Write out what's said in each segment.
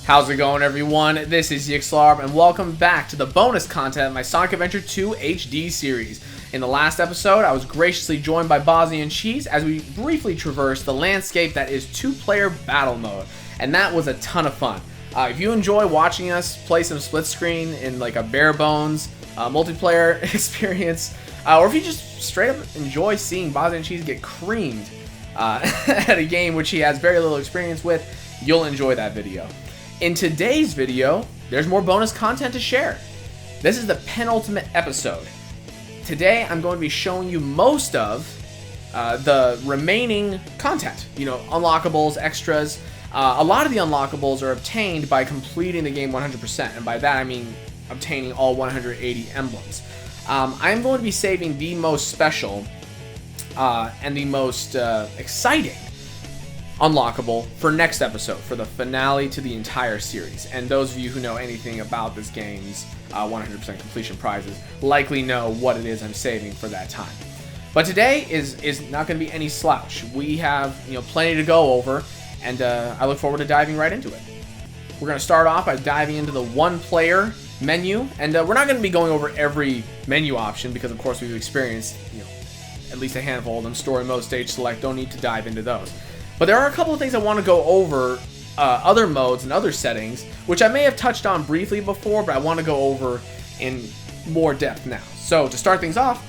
How's it going, everyone? This is Yxlarb, and welcome back to the bonus content of my Sonic Adventure 2 HD series. In the last episode, I was graciously joined by Bosniancheese as we briefly traversed the landscape that is two-player battle mode, and that was a ton of fun. If you enjoy watching us play some split screen in like a bare bones multiplayer experience, or if you just straight up enjoy seeing Bosniancheese get creamed at a game which he has very little experience with, you'll enjoy that video. In today's video, there's more bonus content to share. This is the penultimate episode. Today, I'm going to be showing you most of the remaining content. You know, unlockables, extras. A lot of the unlockables are obtained by completing the game 100%, and by that I mean obtaining all 180 emblems. I'm going to be saving the most special and the most exciting unlockable for next episode, for the finale to the entire series. And those of you who know anything about this game's 100% completion prizes likely know what it is I'm saving for that time. But today is not going to be any slouch. We have plenty to go over, and I look forward to diving right into it. We're going to start off by diving into the one-player menu, and we're not going to be going over every menu option because, of course, we've experienced at least a handful of them. Story mode, stage select, don't need to dive into those. But there are a couple of things I want to go over, other modes and other settings, which I may have touched on briefly before, but I want to go over in more depth now. So to start things off,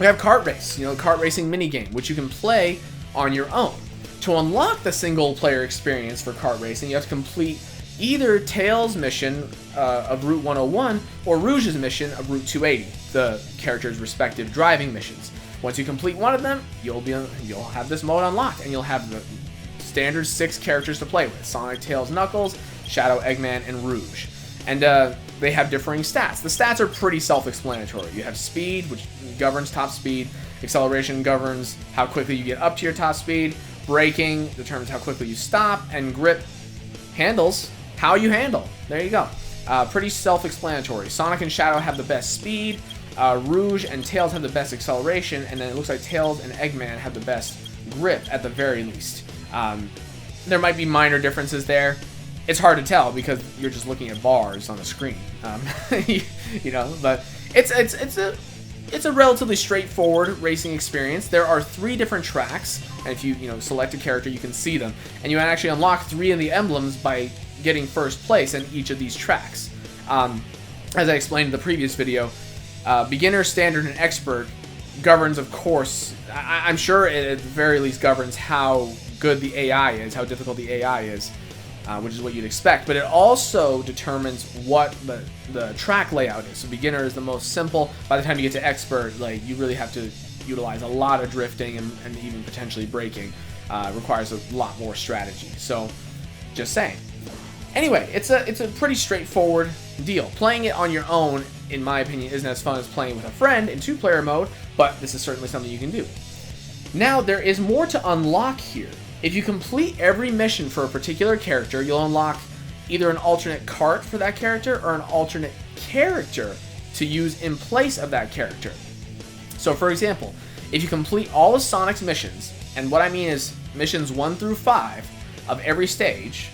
we have Kart Race, the Kart Racing minigame, which you can play on your own. To unlock the single player experience for Kart Racing, you have to complete either Tails' mission of Route 101 or Rouge's mission of Route 280, the character's respective driving missions. Once you complete one of them, you'll have this mode unlocked, and you'll have the standard 6 characters to play with: Sonic, Tails, Knuckles, Shadow, Eggman, and Rouge. And they have differing stats. The stats are pretty self-explanatory. You have speed, which governs top speed. Acceleration governs how quickly you get up to your top speed. Braking determines how quickly you stop. And grip handles how you handle. There you go. Pretty self-explanatory. Sonic and Shadow have the best speed. Rouge and Tails have the best acceleration, and then it looks like Tails and Eggman have the best grip at the very least. There might be minor differences there. It's hard to tell because you're just looking at bars on the screen. But it's a relatively straightforward racing experience. There are 3 different tracks, and if you select a character, you can see them, and you actually unlock 3 of the emblems by getting first place in each of these tracks. As I explained in the previous video, beginner, standard, and expert governs, of course, I'm sure it at the very least governs how good the AI is, how difficult the AI is, which is what you'd expect, but it also determines what the track layout is. So beginner is the most simple. By the time you get to expert, you really have to utilize a lot of drifting and even potentially braking. Requires a lot more strategy. So, just saying. Anyway, it's a pretty straightforward deal. Playing it on your own, in my opinion, isn't as fun as playing with a friend in 2-player mode, but this is certainly something you can do. Now, there is more to unlock here. If you complete every mission for a particular character, you'll unlock either an alternate cart for that character or an alternate character to use in place of that character. So, for example, if you complete all of Sonic's missions, and what I mean is missions 1 through 5 of every stage,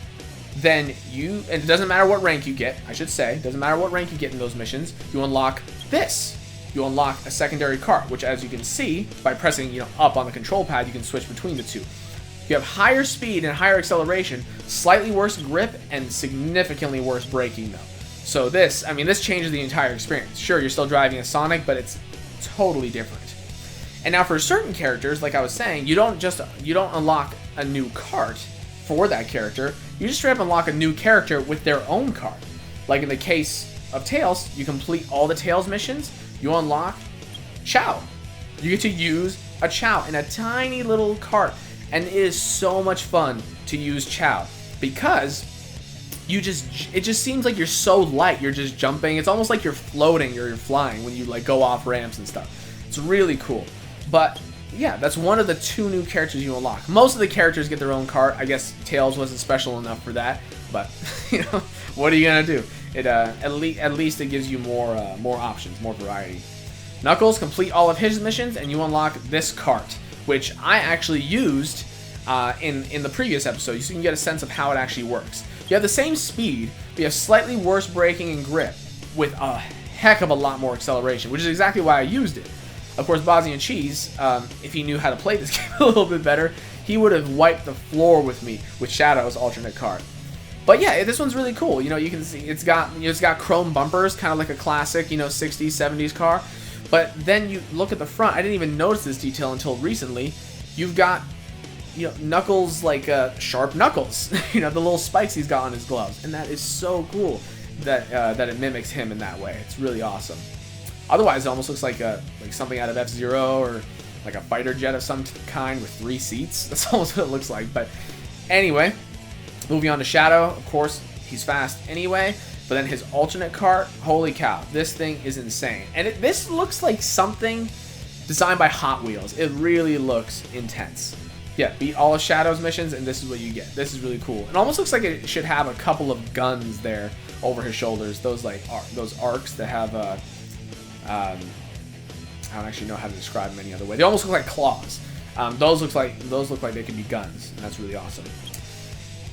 then and it doesn't matter what rank you get, I should say, it doesn't matter what rank you get in those missions, you unlock this. You unlock a secondary cart, which, as you can see, by pressing up on the control pad, you can switch between the two. You have higher speed and higher acceleration, slightly worse grip, and significantly worse braking, though. So this changes the entire experience. Sure, you're still driving a Sonic, but it's totally different. And now for certain characters, like I was saying, you don't unlock a new cart for that character, you just straight up unlock a new character with their own cart. Like in the case of Tails, you complete all the Tails missions, you unlock Chao. You get to use a Chao in a tiny little cart, and it is so much fun to use Chao because it just seems like you're so light, you're just jumping. It's almost like you're floating or you're flying when you go off ramps and stuff. It's really cool. But yeah, that's one of the 2 new characters you unlock. Most of the characters get their own cart. I guess Tails wasn't special enough for that, but what are you gonna do? It at least it gives you more options, more variety. Knuckles, complete all of his missions, and you unlock this cart, which I actually used in the previous episode, so you can get a sense of how it actually works. You have the same speed, but you have slightly worse braking and grip, with a heck of a lot more acceleration, which is exactly why I used it. Of course, Bosniancheese, if he knew how to play this game a little bit better, he would have wiped the floor with me with Shadow's alternate car. But yeah, this one's really cool. You know, you can see it's got chrome bumpers, kind of like a classic, 60s, 70s car. But then you look at the front. I didn't even notice this detail until recently. You've got, knuckles like sharp knuckles. The little spikes he's got on his gloves, and that is so cool that it mimics him in that way. It's really awesome. Otherwise, it almost looks like something out of F-Zero or like a fighter jet of some kind with 3 seats. That's almost what it looks like. But anyway, moving on to Shadow. Of course, he's fast anyway. But then his alternate cart, holy cow, this thing is insane. And this looks like something designed by Hot Wheels. It really looks intense. Yeah, beat all of Shadow's missions, and this is what you get. This is really cool. It almost looks like it should have a couple of guns there over his shoulders. Those those arcs that have I don't actually know how to describe them any other way. They almost look like claws. Those look like they could be guns, and that's really awesome.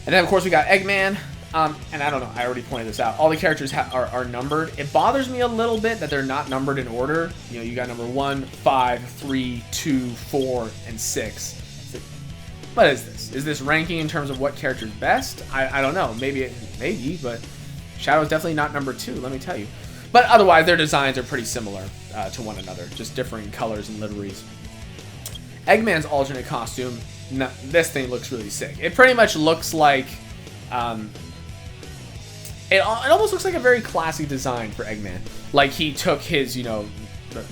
And then of course we got Eggman. And I don't know, I already pointed this out. All the characters are numbered. It bothers me a little bit that they're not numbered in order. You got number 1, 5, 3, 2, 4, and 6. What is this? Is this ranking in terms of what character's best? I don't know. Maybe, but Shadow's definitely not number 2, let me tell you. But otherwise, their designs are pretty similar to one another, just differing colors and liveries. Eggman's alternate costume, this thing looks really sick. It pretty much looks like... It almost looks like a very classy design for Eggman. Like he took his, the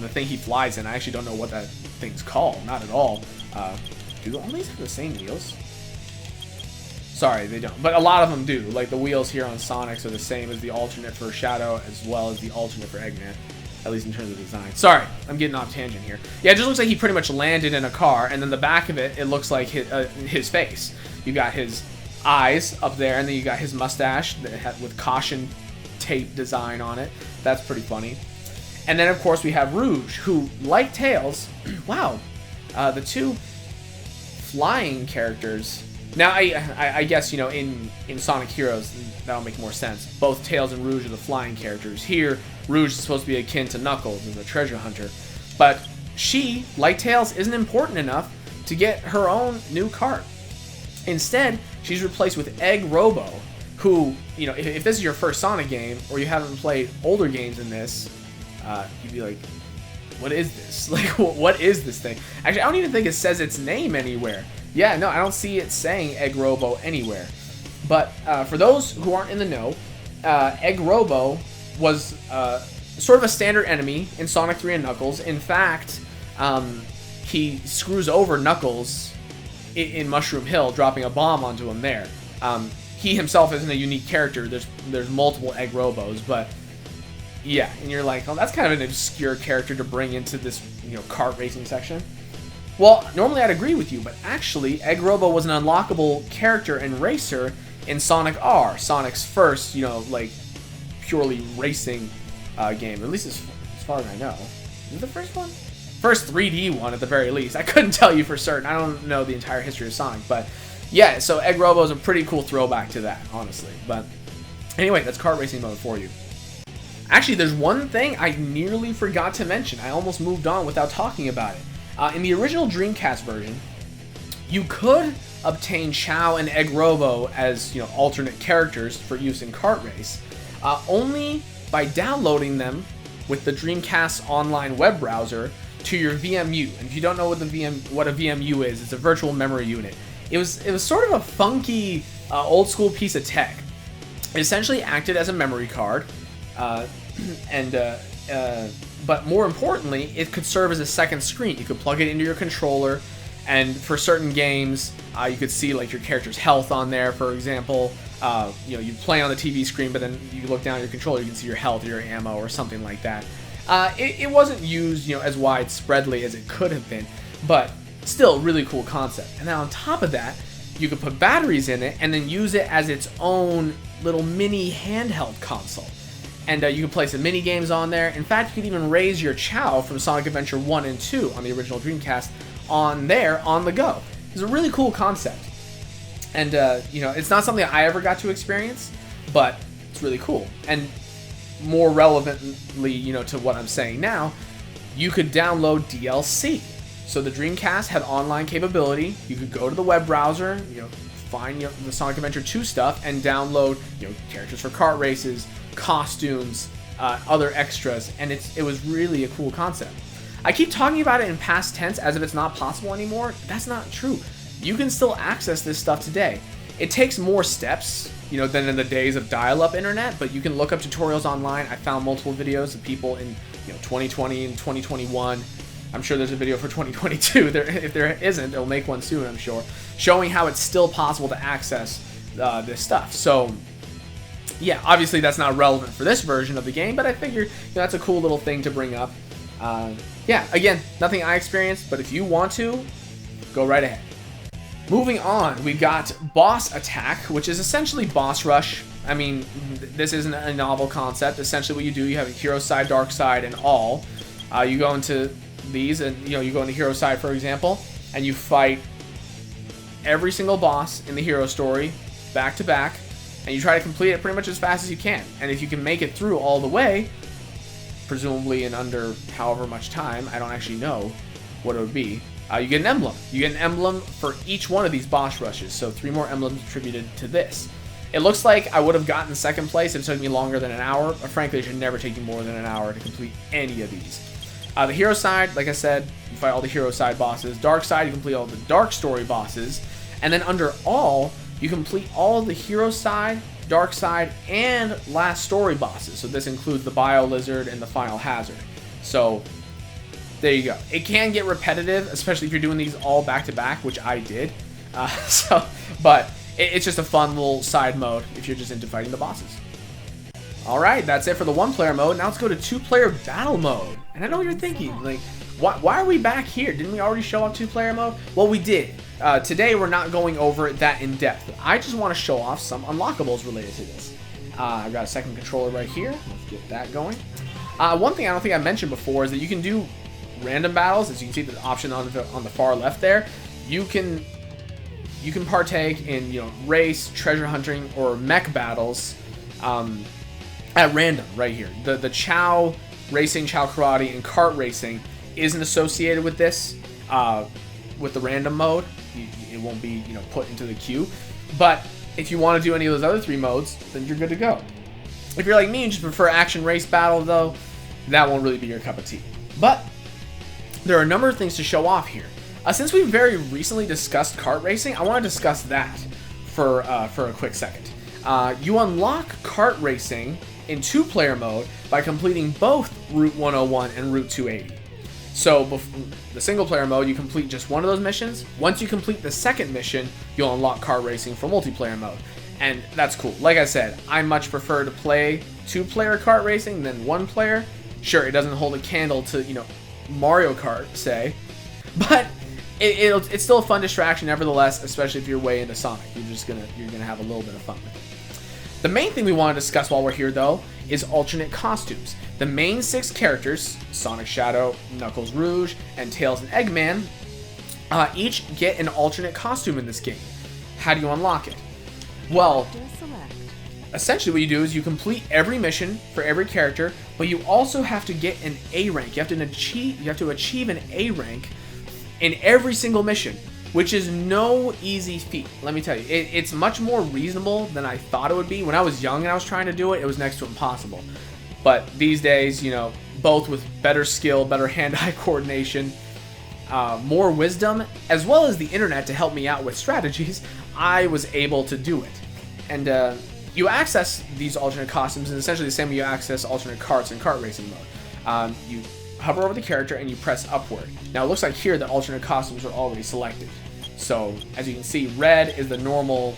thing he flies in. I actually don't know what that thing's called. Not at all. Do all these have the same wheels? Sorry, they don't. But a lot of them do. Like the wheels here on Sonic's are the same as the alternate for Shadow as well as the alternate for Eggman. At least in terms of design. Sorry, I'm getting off tangent here. Yeah, it just looks like he pretty much landed in a car. And then the back of it, it looks like his face. You got his eyes up there, and then you got his mustache with caution tape design on it. That's pretty funny. And then of course we have Rouge, who, like Tails, wow, the 2 flying characters. Now I guess in Sonic Heroes that'll make more sense. Both Tails and Rouge are the flying characters. Here, Rouge is supposed to be akin to Knuckles as a treasure hunter, but she, like Tails, isn't important enough to get her own new cart. Instead, she's replaced with Egg Robo, who, if this is your first Sonic game, or you haven't played older games in this, you'd be like, what is this? Like, what is this thing? Actually, I don't even think it says its name anywhere. Yeah, no, I don't see it saying Egg Robo anywhere. But for those who aren't in the know, Egg Robo was sort of a standard enemy in Sonic 3 and Knuckles. In fact, he screws over Knuckles in Mushroom Hill, dropping a bomb onto him there. He himself isn't a unique character. There's multiple Egg Robos, but yeah, and you're like, oh, that's kind of an obscure character to bring into this, kart racing section. Well, normally I'd agree with you, but actually, Egg Robo was an unlockable character and racer in Sonic R, Sonic's first, purely racing game, at least as far as I know. Is it the first one? First 3D one at the very least. I couldn't tell you for certain. I don't know the entire history of Sonic, but yeah, so Egg Robo is a pretty cool throwback to that, honestly. But anyway, that's kart racing mode for you. Actually, there's one thing I nearly forgot to mention. I almost moved on without talking about it. In the original Dreamcast version, you could obtain Chao and Egg Robo as alternate characters for use in Kart Race, only by downloading them with the Dreamcast online web browser to your VMU. And if you don't know what a VMU is, it's a virtual memory unit. It was sort of a funky old school piece of tech. It essentially acted as a memory card, but more importantly, it could serve as a second screen. You could plug it into your controller, and for certain games, you could see like your character's health on there, for example. You play on the TV screen, but then you look down at your controller, you can see your health or your ammo or something like that. It wasn't used, as widespreadly as it could have been, but still, really cool concept. And then on top of that, you could put batteries in it and then use it as its own little mini handheld console. And you could play some mini games on there. In fact, you could even raise your Chao from Sonic Adventure 1 and 2 on the original Dreamcast on there on the go. It's a really cool concept. And, you know, it's not something I ever got to experience, but it's really cool. And more relevantly, you know, to what I'm saying now, you could download DLC. So the Dreamcast had online capability. You could go to the web browser, you know, find the Sonic Adventure 2 stuff and download, you know, characters for kart races, costumes, other extras, and it was really a cool concept. I keep talking about it in past tense as if it's not possible anymore. That's not true. You can still access this stuff today. It takes more steps, you know, than in the days of dial-up internet, but you can look up tutorials online. I found multiple videos of people in, you know, 2020 and 2021. I'm sure there's a video for 2022. If there isn't, they'll make one soon, I'm sure, showing how it's still possible to access this stuff. So, yeah, obviously that's not relevant for this version of the game, but I figured, you know, that's a cool little thing to bring up. Yeah, again, nothing I experienced, but if you want to, go right ahead. Moving on, we got Boss Attack, which is essentially Boss Rush. I mean, this isn't a novel concept. Essentially what you do, you have a hero side, dark side, and all. You go into these, and you know, you go into hero side, for example, and you fight every single boss in the hero story, back to back, and you try to complete it pretty much as fast as you can. And if you can make it through all the way, presumably in under however much time, I don't actually know what it would be, you get an emblem. You get an emblem for each one of these boss rushes, so 3 more emblems attributed to this. It looks like I would have gotten second place if it took me longer than an hour, but frankly, it should never take you more than an hour to complete any of these. The hero side, like I said, you fight all the hero side bosses. Dark side, you complete all the dark story bosses. And then under all, you complete all of the hero side, dark side, and last story bosses. So this includes the Bio Lizard and the Final Hazard. So there you go. It can get repetitive, especially if you're doing these all back to back, which I did. But it's just a fun little side mode if you're just into fighting the bosses. Alright, that's it for the 1-player mode. Now let's go to 2-player battle mode. And I know what you're thinking, like, why are we back here? Didn't we already show off 2-player mode? Well, we did. Today we're not going over it that in depth. I just want to show off some unlockables related to this. I've got a second controller right here. Let's get that going. One thing I don't think I mentioned before is that you can do random battles. As you can see, the option on the far left there. You can partake in, you know, race, treasure hunting, or mech battles at random right here. The Chow Racing, Chow Karate, and Kart Racing isn't associated with this, with the random mode. It won't be, you know, put into the queue. But if you want to do any of those other 3 modes, then you're good to go. If you're like me and just prefer action race battle, though, that won't really be your cup of tea. But there are a number of things to show off here. Since we very recently discussed kart racing, I want to discuss that for a quick second. You unlock kart racing in 2-player mode by completing both Route 101 and Route 280. So the single-player mode, you complete just one of those missions. Once you complete the second mission, you'll unlock kart racing for multiplayer mode. And that's cool. Like I said, I much prefer to play 2-player kart racing than 1-player. Sure, it doesn't hold a candle to, you know, Mario Kart, say, but it's still a fun distraction nevertheless, especially if you're way into Sonic. You're gonna have a little bit of fun with it. The main thing we want to discuss while we're here, though, is alternate costumes. The main 6 characters, Sonic Shadow, Knuckles Rouge, and Tails and Eggman, each get an alternate costume in this game. How do you unlock it? Well, essentially what you do is you complete every mission for every character, but you also have to get an A rank. You have to achieve an A rank in every single mission, which is no easy feat. Let me tell you, it's much more reasonable than I thought it would be. When I was young and I was trying to do it, it was next to impossible. But these days, you know, both with better skill, better hand-eye coordination, more wisdom, as well as the internet to help me out with strategies, I was able to do it. And you access these alternate costumes in essentially the same way you access alternate karts in kart racing mode. You hover over the character and you press upward. Now it looks like here the alternate costumes are already selected. So as you can see, red is the normal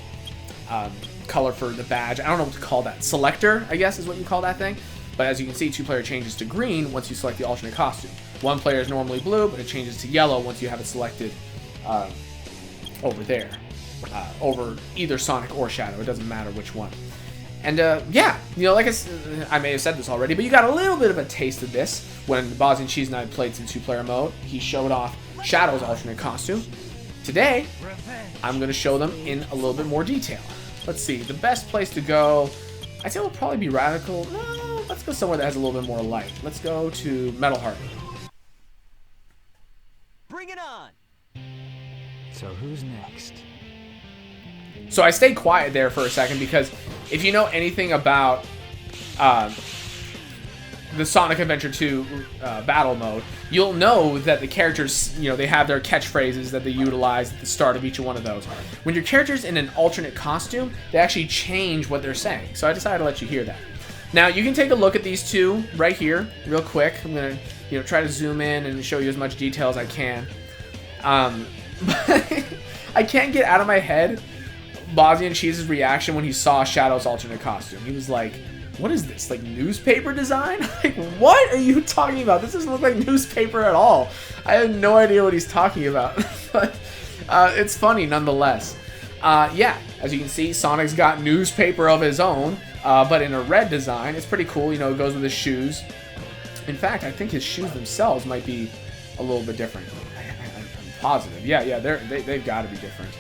color for the badge. I don't know what to call that. Selector, I guess, is what you call that thing. But as you can see, 2-player changes to green once you select the alternate costume. 1-player is normally blue, but it changes to yellow once you have it selected over there. Over either Sonic or Shadow. It doesn't matter which one. And yeah, you know, like I may have said this already, but you got a little bit of a taste of this when Bosniancheese and I played some 2-player mode. He showed off Shadow's alternate costume. Today, I'm going to show them in a little bit more detail. Let's see, the best place to go, I'd say will probably be Radical. No, let's go somewhere that has a little bit more light. Let's go to Metal Harbor. Bring it on! So who's next? So I stayed quiet there for a second because if you know anything about the Sonic Adventure 2 battle mode, you'll know that the characters, you know, they have their catchphrases that they utilize at the start of each one of those. When your character's in an alternate costume, they actually change what they're saying. So I decided to let you hear that. Now you can take a look at these two right here, real quick. I'm gonna, you know, try to zoom in and show you as much detail as I can. But I can't get out of my head Bosniancheese's reaction when he saw Shadow's alternate costume. He was like, what is this, like newspaper design? Like, what are you talking about? This doesn't look like newspaper at all. I have no idea what he's talking about. But it's funny nonetheless. Yeah, as you can see, Sonic's got newspaper of his own, but in a red design. It's pretty cool, you know, it goes with his shoes. In fact, I think his shoes themselves might be a little bit different. I'm positive. Yeah, they've got to be different.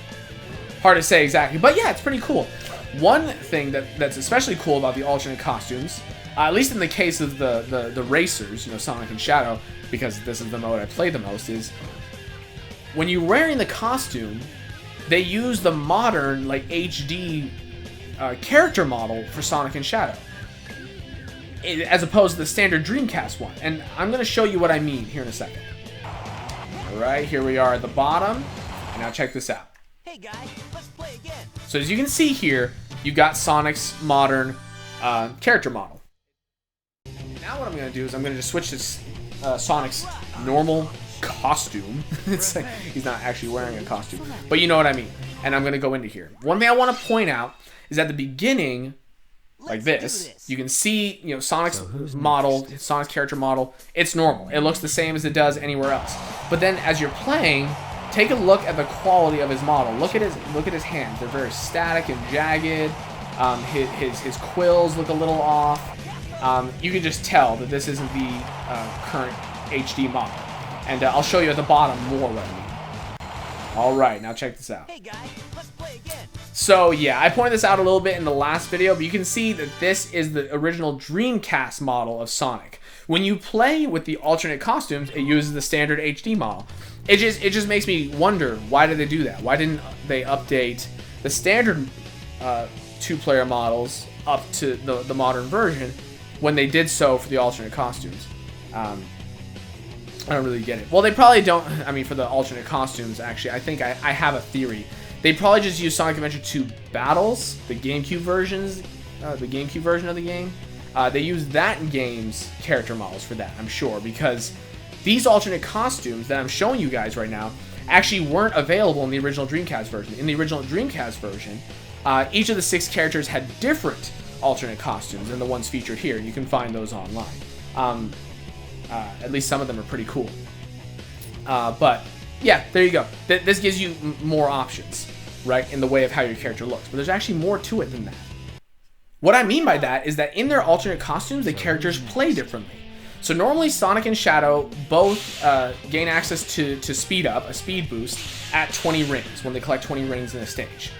Hard to say exactly, but yeah, it's pretty cool. One thing that's especially cool about the alternate costumes, at least in the case of the racers, you know, Sonic and Shadow, because this is the mode I play the most, is when you're wearing the costume, they use the modern, like, HD character model for Sonic and Shadow, as opposed to the standard Dreamcast one. And I'm going to show you what I mean here in a second. Alright, here we are at the bottom. And now check this out. Hey guys, let's play again. So as you can see here, you've got Sonic's modern character model. Now what I'm going to do is I'm going to just switch to Sonic's normal costume. It's like he's not actually wearing a costume, but you know what I mean. And I'm going to go into here. One thing I want to point out is at the beginning, like this, you can see, you know, Sonic's model, Sonic's character model. It's normal. It looks the same as it does anywhere else. But then as you're playing, take a look at the quality of his model. Look at his hands. They're very static and jagged. His quills look a little off. You can just tell that this isn't the current HD model. And I'll show you at the bottom more what I mean. All right, now check this out. Hey guys, let's play again. So yeah, I pointed this out a little bit in the last video, but you can see that this is the original Dreamcast model of Sonic. When you play with the alternate costumes, it uses the standard HD model. It just makes me wonder, why did they do that? Why didn't they update the standard two-player models up to the modern version when they did so for the alternate costumes? I don't really get it. Well, they probably don't. I mean, for the alternate costumes, actually, I think I have a theory. They probably just use Sonic Adventure 2 Battles, the GameCube versions, the GameCube version of the game. They use that game's character models for that, I'm sure, because these alternate costumes that I'm showing you guys right now actually weren't available in the original Dreamcast version. In the original Dreamcast version, each of the 6 characters had different alternate costumes than the ones featured here. You can find those online. At least some of them are pretty cool. But yeah, there you go. This gives you more options, right, in the way of how your character looks. But there's actually more to it than that. What I mean by that is that in their alternate costumes, the characters play differently. So normally Sonic and Shadow both gain access to speed up, a speed boost, at 20 rings, when they collect 20 rings in a stage.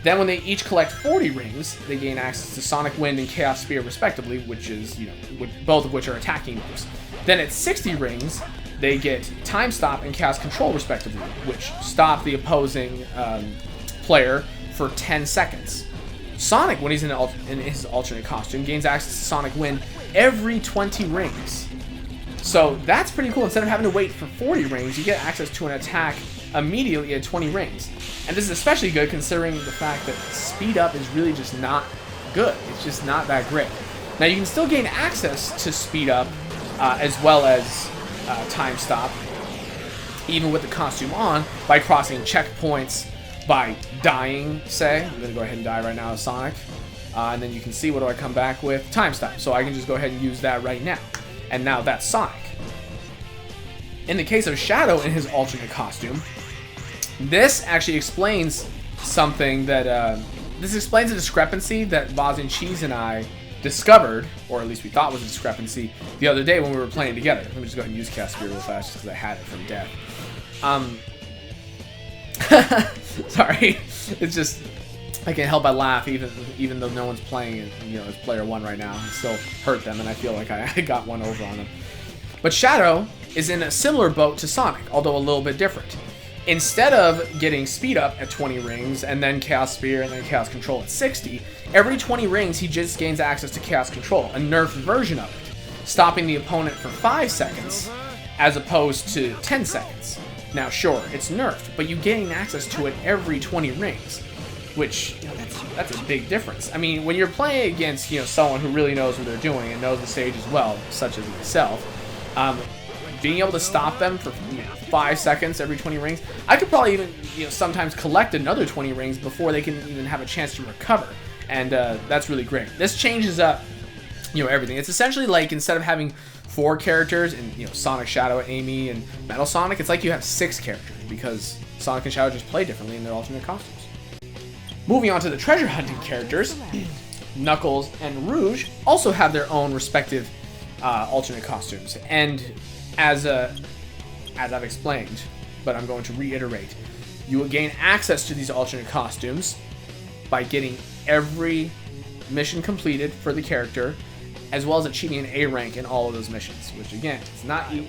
Then when they each collect 40 rings, they gain access to Sonic Wind and Chaos Spear respectively, which is, you know, both of which are attacking moves. Then at 60 rings, they get Time Stop and Chaos Control respectively, which stop the opposing player for 10 seconds. Sonic, when he's in his alternate costume, gains access to Sonic Wind every 20 rings. So that's pretty cool. Instead of having to wait for 40 rings, you get access to an attack immediately at 20 rings. And this is especially good considering the fact that speed up is really just not good. It's just not that great. Now you can still gain access to speed up as well as time stop, even with the costume on, by crossing checkpoints, by dying, say. I'm going to go ahead and die right now as Sonic. And then you can see, what do I come back with? Time stop. So I can just go ahead and use that right now. And now that's Sonic. In the case of Shadow in his alternate costume, this actually explains something that, this explains a discrepancy that Bosniancheese and I discovered, or at least we thought was a discrepancy, the other day when we were playing together. Let me just go ahead and use Chaos Spear real fast because I had it from death. Sorry, it's just I can't help but laugh even though no one's playing it. You know, it's player 1 right now. I still hurt them, and I feel like I got one over on them. But Shadow is in a similar boat to Sonic, although a little bit different. Instead of getting speed up at 20 rings and then Chaos Spear and then Chaos Control at 60, every 20 rings he just gains access to Chaos Control, a nerfed version of it, stopping the opponent for 5 seconds as opposed to 10 seconds. Now sure, it's nerfed, but you gain access to it every 20 rings, which, you know, that's a big difference. I mean, when you're playing against, you know, someone who really knows what they're doing and knows the stage as well, such as myself, being able to stop them for 5 seconds every 20 rings, I could probably even, you know, sometimes collect another 20 rings before they can even have a chance to recover, and that's really great. This changes up, you know, everything. It's essentially like instead of having 4 characters in, you know, Sonic, Shadow, Amy, and Metal Sonic, it's like you have 6 characters because Sonic and Shadow just play differently in their alternate costumes. Moving on to the treasure hunting characters, Knuckles and Rouge also have their own respective alternate costumes, and as I've explained, but I'm going to reiterate, you will gain access to these alternate costumes by getting every mission completed for the character, as well as achieving an A rank in all of those missions, which again, is not the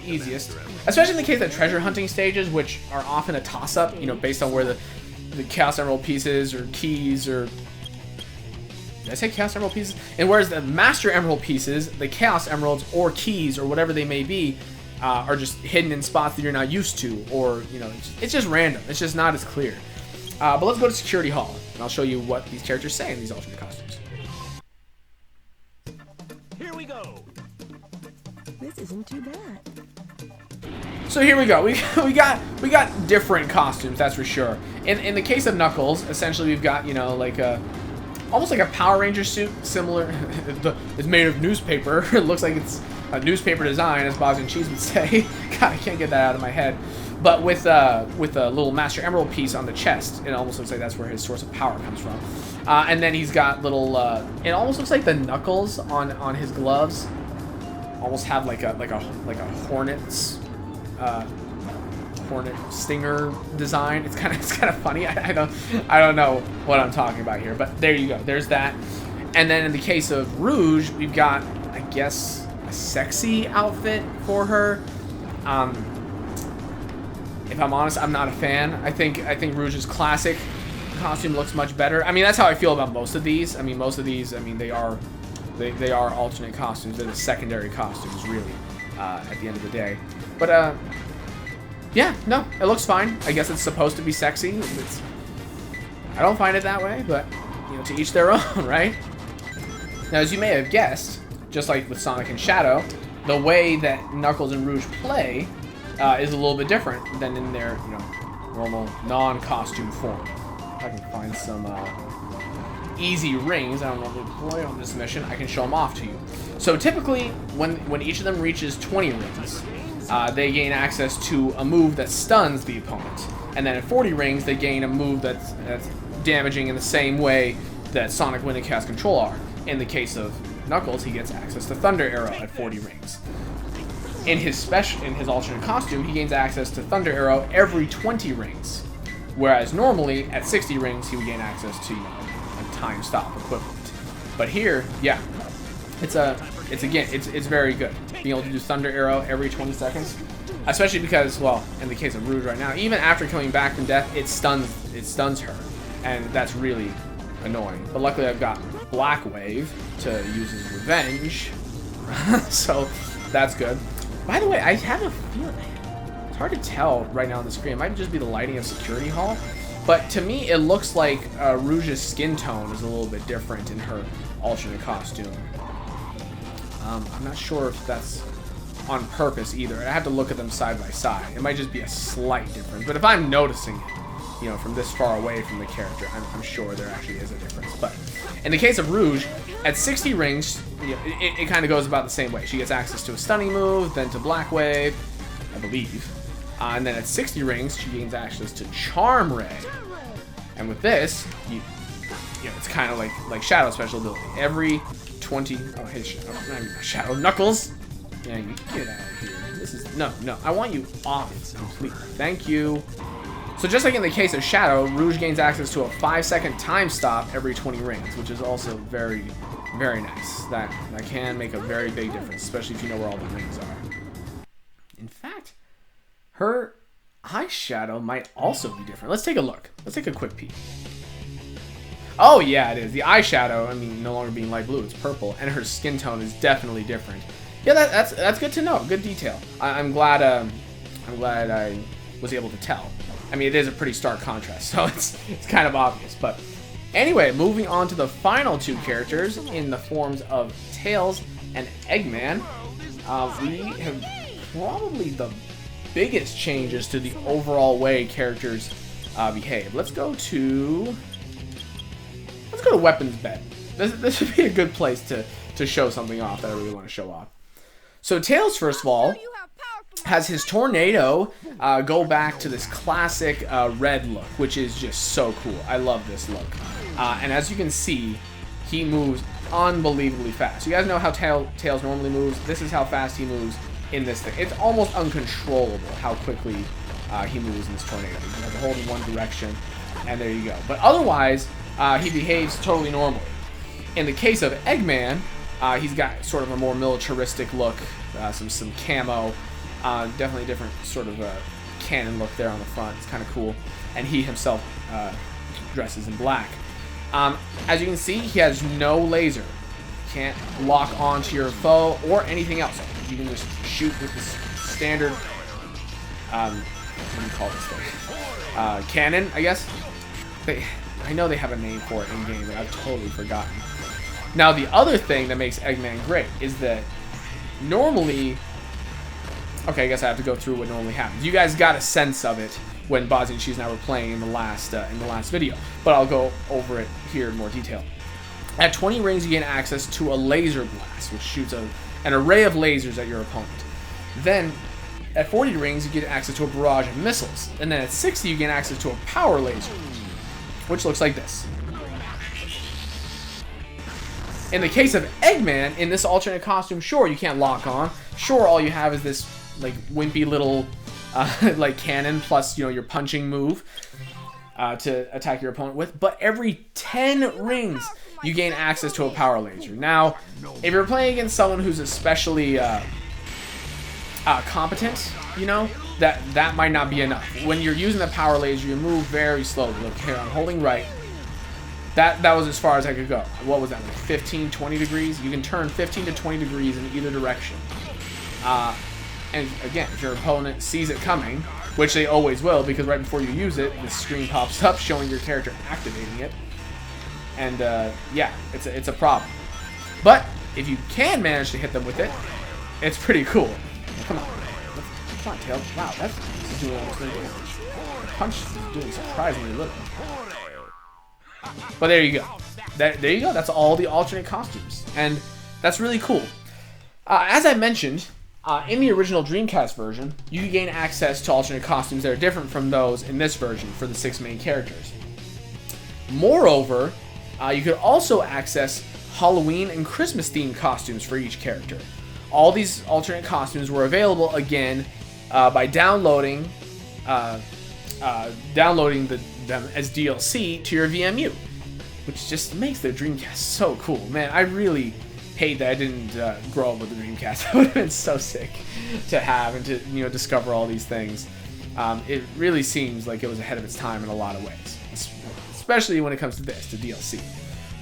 easiest, especially in the case of treasure hunting stages, which are often a toss-up, you know, based on where the Chaos Emerald pieces or keys or... Did I say Chaos Emerald pieces? And whereas the Master Emerald pieces, the Chaos Emeralds or keys or whatever they may be, are just hidden in spots that you're not used to, or, you know, it's just random. It's just not as clear. But let's go to Security Hall, and I'll show you what these characters say in these alternate costumes. Here we go. This isn't too bad. So here we go. We got different costumes, that's for sure. In the case of Knuckles, essentially we've got, you know, like a almost like a Power Ranger suit, similar. It's made of newspaper. It looks like it's a newspaper design, as Bosniancheese would say. God, I can't get that out of my head. But with a little Master Emerald piece on the chest, it almost looks like that's where his source of power comes from. And then he's got little. It almost looks like the knuckles on his gloves almost have like a hornet's. Hornet stinger design. It's kind of funny. I don't know what I'm talking about here, but there you go. There's that. And then in the case of Rouge, we've got, I guess, a sexy outfit for her. If I'm honest, I'm not a fan. I think Rouge's classic costume looks much better. I mean, that's how I feel about most of these. I mean, they are alternate costumes. They're the secondary costumes, really, at the end of the day. But yeah, no, it looks fine. I guess it's supposed to be sexy. I don't find it that way, but, you know, to each their own, right? Now, as you may have guessed, just like with Sonic and Shadow, the way that Knuckles and Rouge play is a little bit different than in their, you know, normal non-costume form. If I can find some easy rings I don't know if they deploy on this mission, I can show them off to you. So typically, when each of them reaches 20 rings, they gain access to a move that stuns the opponent. And then at 40 rings, they gain a move that's damaging in the same way that Sonic, Wind, and Chaos Control are. In the case of Knuckles, he gets access to Thunder Arrow at 40 rings. In his alternate costume, he gains access to Thunder Arrow every 20 rings. Whereas normally, at 60 rings, he would gain access to, you know, a time stop equivalent. But here, yeah, it's very good. Being able to do Thunder Arrow every 20 seconds. Especially because, well, in the case of Rouge right now, even after coming back from death, it stuns her. And that's really annoying. But luckily I've got Black Wave to use as revenge. So that's good. By the way, I have a feeling, it's hard to tell right now on the screen. It might just be the lighting of Security Hall. But to me, it looks like Rouge's skin tone is a little bit different in her alternate costume. I'm not sure if that's on purpose either. I have to look at them side by side. It might just be a slight difference. But if I'm noticing it, you know, from this far away from the character, I'm sure there actually is a difference. But in the case of Rouge, at 60 rings, you know, it kind of goes about the same way. She gets access to a stunning move, then to Black Wave, I believe. And then at 60 rings, she gains access to Charm Ray. And with this, you know, it's kind of like Shadow special ability. Every 20... Oh, hey, Shadow Knuckles! Yeah, you get out of here. This is... No, I want you off completely. Thank you. So just like in the case of Shadow, Rouge gains access to a 5-second time stop every 20 rings, which is also very, very nice. That can make a very big difference, especially if you know where all the rings are. In fact, her eyeshadow might also be different. Let's take a look. Let's take a quick peek. Oh yeah, it is. The eyeshadow, I mean, no longer being light blue, it's purple, and her skin tone is definitely different. Yeah, that's good to know. Good detail. I'm glad I was able to tell. I mean, it is a pretty stark contrast, so it's kind of obvious. But anyway, moving on to the final two characters in the forms of Tails and Eggman, we have probably the biggest changes to the overall way characters behave. Let's go to Weapons Bed. This would be a good place to show something off that I really want to show off. So Tails, first of all, has his tornado go back to this classic red look, which is just so cool. I love this look. And as you can see, he moves unbelievably fast. You guys know how Tails normally moves. This is how fast he moves in this thing. It's almost uncontrollable how quickly he moves in this tornado. You have to hold in one direction, and there you go. But otherwise, he behaves totally normally. In the case of Eggman, he's got sort of a more militaristic look, some camo, definitely a different sort of cannon look there on the front. It's kind of cool. And he himself dresses in black. As you can see, he has no laser. Can't lock onto your foe or anything else. You can just shoot with this standard, what do you call this thing? Cannon, I guess? I know they have a name for it in game, but I've totally forgotten. Now, the other thing that makes Eggman great is that normally... Okay, I guess I have to go through what normally happens. You guys got a sense of it when Bosniancheese and I were playing in the last video, but I'll go over it here in more detail. At 20 rings, you gain access to a laser blast, which shoots an array of lasers at your opponent. Then, at 40 rings, you get access to a barrage of missiles. And then at 60, you gain access to a power laser, which looks like this. In the case of Eggman, in this alternate costume, sure, you can't lock on. Sure, all you have is this like wimpy little like cannon plus, you know, your punching move to attack your opponent with. But every 10 rings, you gain access to a power laser. Now, if you're playing against someone who's especially competent, you know, that might not be enough. When you're using the power laser, you move very slowly. Look here, I'm holding right. That was as far as I could go. What was that, like 15, 20 degrees? You can turn 15 to 20 degrees in either direction. And again, if your opponent sees it coming, which they always will, because right before you use it, the screen pops up showing your character activating it. And yeah, it's a problem. But if you can manage to hit them with it, it's pretty cool. Come on. Come on, Tails. Wow, that's doing almost no damage. The punch is doing surprisingly little. But there you go. There you go. That's all the alternate costumes. And that's really cool. As I mentioned, in the original Dreamcast version, you can gain access to alternate costumes that are different from those in this version for the 6 main characters. Moreover, you could also access Halloween and Christmas themed costumes for each character. All these alternate costumes were available again by downloading them as DLC to your VMU, which just makes the Dreamcast so cool. Man, I really hate that I didn't grow up with the Dreamcast. That would have been so sick to have and to, you know, discover all these things. It really seems like it was ahead of its time in a lot of ways, especially when it comes to this, to DLC.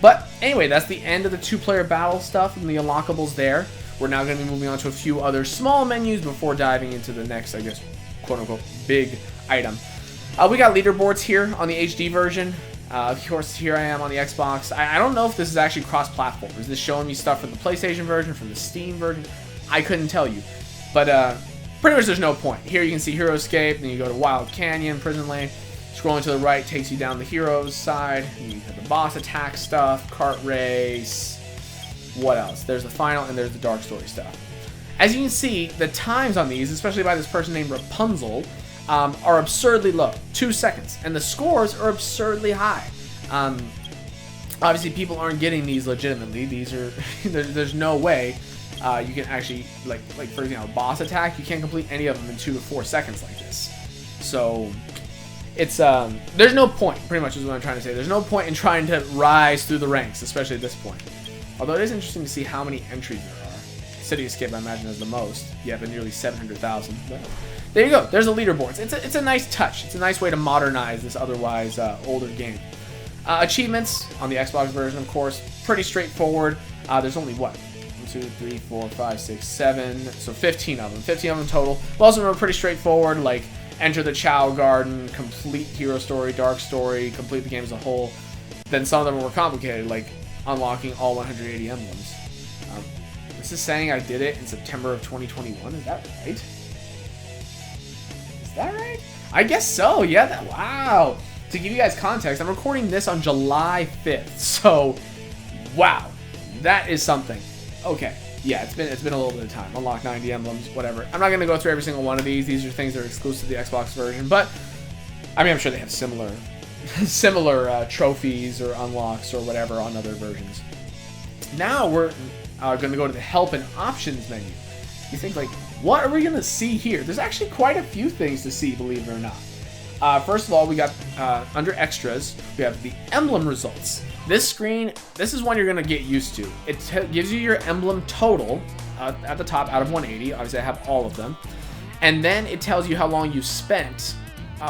But anyway, that's the end of the 2-player battle stuff and the unlockables there. We're now going to be moving on to a few other small menus before diving into the next, I guess, quote-unquote, big item. We got leaderboards here on the HD version. Of course, here I am on the Xbox. I don't know if this is actually cross-platform. Is this showing me stuff from the PlayStation version, from the Steam version? I couldn't tell you. But pretty much there's no point. Here you can see Hero Escape, then you go to Wild Canyon, Prison Lane. Scrolling to the right takes you down the Heroes side. You have the boss attack stuff, Kart Race. What else? There's the final, and there's the Dark Story stuff. As you can see, the times on these, especially by this person named Rapunzel, are absurdly low, 2 seconds, and the scores are absurdly high. Obviously, people aren't getting these legitimately. These are there's no way you can actually like for example, boss attack. You can't complete any of them in 2 to 4 seconds like this. So it's there's no point, pretty much is what I'm trying to say. There's no point in trying to rise through the ranks, especially at this point. Although it is interesting to see how many entries there are. City Escape, I imagine, has the most. Yeah, but nearly 700,000. There you go. There's the leaderboards. It's a nice touch. It's a nice way to modernize this otherwise older game. Achievements on the Xbox version, of course, pretty straightforward. There's only what? 1, 2, 3, 4, 5, 6, 7. So 15 of them. 15 of them total. Most of them are pretty straightforward, like enter the Chow Garden, complete Hero Story, Dark Story, complete the game as a whole. Then some of them are more complicated, like unlocking all 180 emblems. This is saying I did it in September of 2021. Is that right? Is that right? I guess so. Yeah. Wow. To give you guys context, I'm recording this on July 5th. So, wow, that is something. Okay. Yeah, it's been a little bit of time. Unlock 90 emblems, whatever. I'm not gonna go through every single one of these. These are things that are exclusive to the Xbox version, but I mean, I'm sure they have similar trophies or unlocks or whatever on other versions. Now we're going to go to the help and options menu. You think, like, what are we going to see here? There's actually quite a few things to see, believe it or not. First of all, we got under extras, we have the emblem results. This screen, this is one you're going to get used to. It gives you your emblem total at the top out of 180. Obviously, I have all of them. And then it tells you how long you spent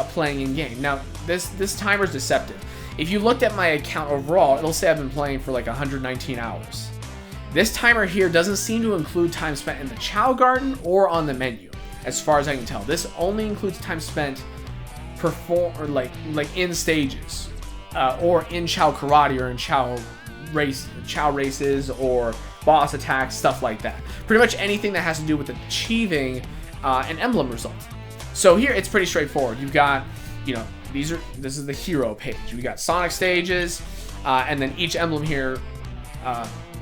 playing in game. Now, this timer is deceptive. If you looked at my account overall, it'll say I've been playing for like 119 hours. This timer here doesn't seem to include time spent in the Chow Garden or on the menu, as far as I can tell. This only includes time spent in stages, or in Chow Karate or in Chow races or boss attacks, stuff like that. Pretty much anything that has to do with achieving an emblem result. So here it's pretty straightforward. You've got, this is the hero page. We got Sonic stages, and then each emblem here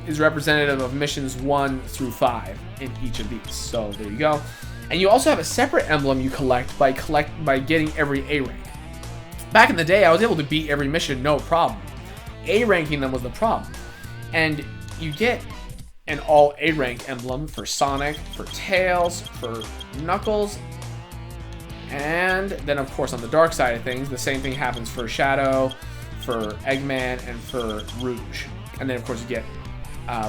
is representative of missions 1 through 5 in each of these. So there you go. And you also have a separate emblem you collect by getting every A rank. Back in the day, I was able to beat every mission no problem. A ranking them was the problem. And you get an all A rank emblem for Sonic, for Tails, for Knuckles, and then of course on the dark side of things, the same thing happens for Shadow, for Eggman, and for Rouge. And then of course you get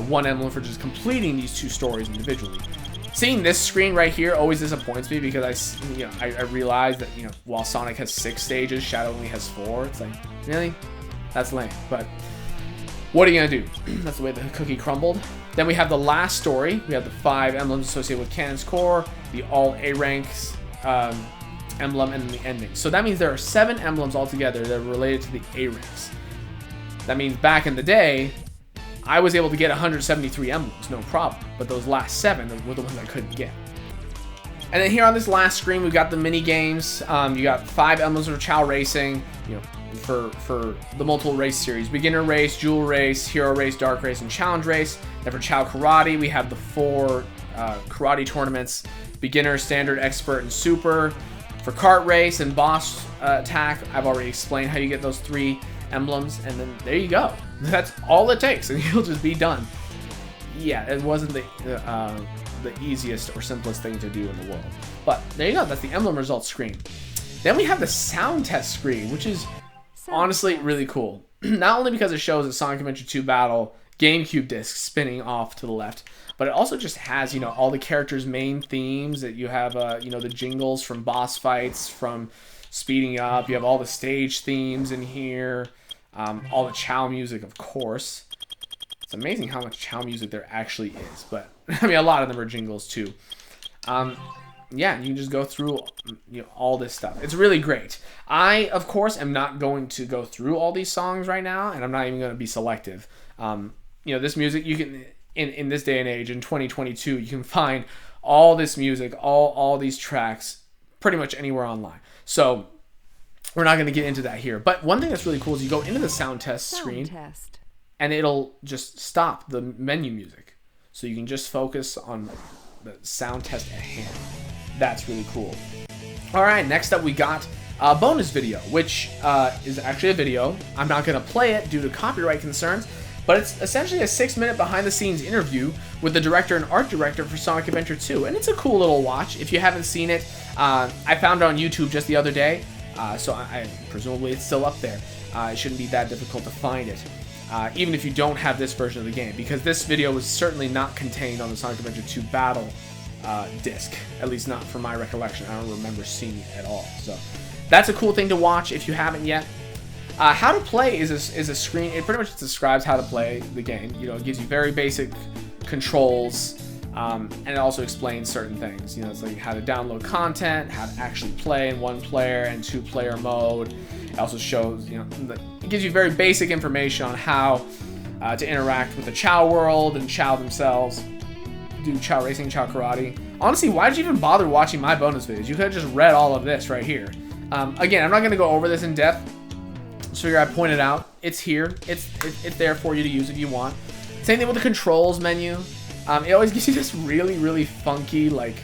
one emblem for just completing these two stories individually. Seeing this screen right here always disappoints me because I realize that while Sonic has 6 stages, Shadow only has 4. It's like, really? That's lame. But what are you gonna do? That's the way the cookie crumbled. Then we have the last story. We have the 5 emblems associated with Cannon's Core, the all A ranks emblem, and then the ending. So that means there are 7 emblems altogether that are related to the A ranks. That means back in the day, I was able to get 173 emblems, no problem. But those last 7 were the ones I couldn't get. And then here on this last screen, we've got the mini games. You got 5 emblems for Chow Racing, for the multiple race series: Beginner Race, Jewel Race, Hero Race, Dark Race, and Challenge Race. Then for Chow Karate, we have the 4 karate tournaments: Beginner, Standard, Expert, and Super. For Kart Race and Boss Attack, I've already explained how you get those 3 emblems, and then there you go. That's all it takes, and you'll just be done. Yeah, it wasn't the easiest or simplest thing to do in the world, but there you go. That's the emblem results screen. Then we have the sound test screen, which is honestly really cool. Not only because it shows a Sonic Adventure 2 Battle GameCube disc spinning off to the left, but it also just has all the characters' main themes. That you have the jingles from boss fights, from speeding up. You have all the stage themes in here. All the Chow music, of course. It's amazing how much Chow music there actually is, but I mean, a lot of them are jingles too. Yeah, you can just go through all this stuff. It's really great. I, of course, am not going to go through all these songs right now, and I'm not even going to be selective. This music, you can, in this day and age, in 2022, you can find all this music, all these tracks, pretty much anywhere online. So we're not going to get into that here. But one thing that's really cool is you go into the sound test screen, and it'll just stop the menu music. So you can just focus on the sound test at hand. That's really cool. All right, next up we got a bonus video, which is actually a video. I'm not going to play it due to copyright concerns, but it's essentially a 6-minute behind-the-scenes interview with the director and art director for Sonic Adventure 2, and it's a cool little watch. If you haven't seen it, I found it on YouTube just the other day. So presumably it's still up there. It shouldn't be that difficult to find it, even if you don't have this version of the game, because this video was certainly not contained on the Sonic Adventure 2 Battle disc, at least not from my recollection. I don't remember seeing it at all. So that's a cool thing to watch if you haven't yet. How to play is a screen. It pretty much describes how to play the game. You know, it gives you very basic controls, and it also explains certain things. You know, it's like how to download content, how to actually play in 1-player and 2-player mode. It also shows, you know, it gives you very basic information on how to interact with the Chow world and Chow themselves. Do Chow Racing, Chow Karate. Honestly, why did you even bother watching my bonus videos? You could have just read all of this right here. Again, I'm not going to go over this in depth. So here I pointed out, it's here. It's there for you to use if you want. Same thing with the controls menu. It always gives you this really, really funky, like,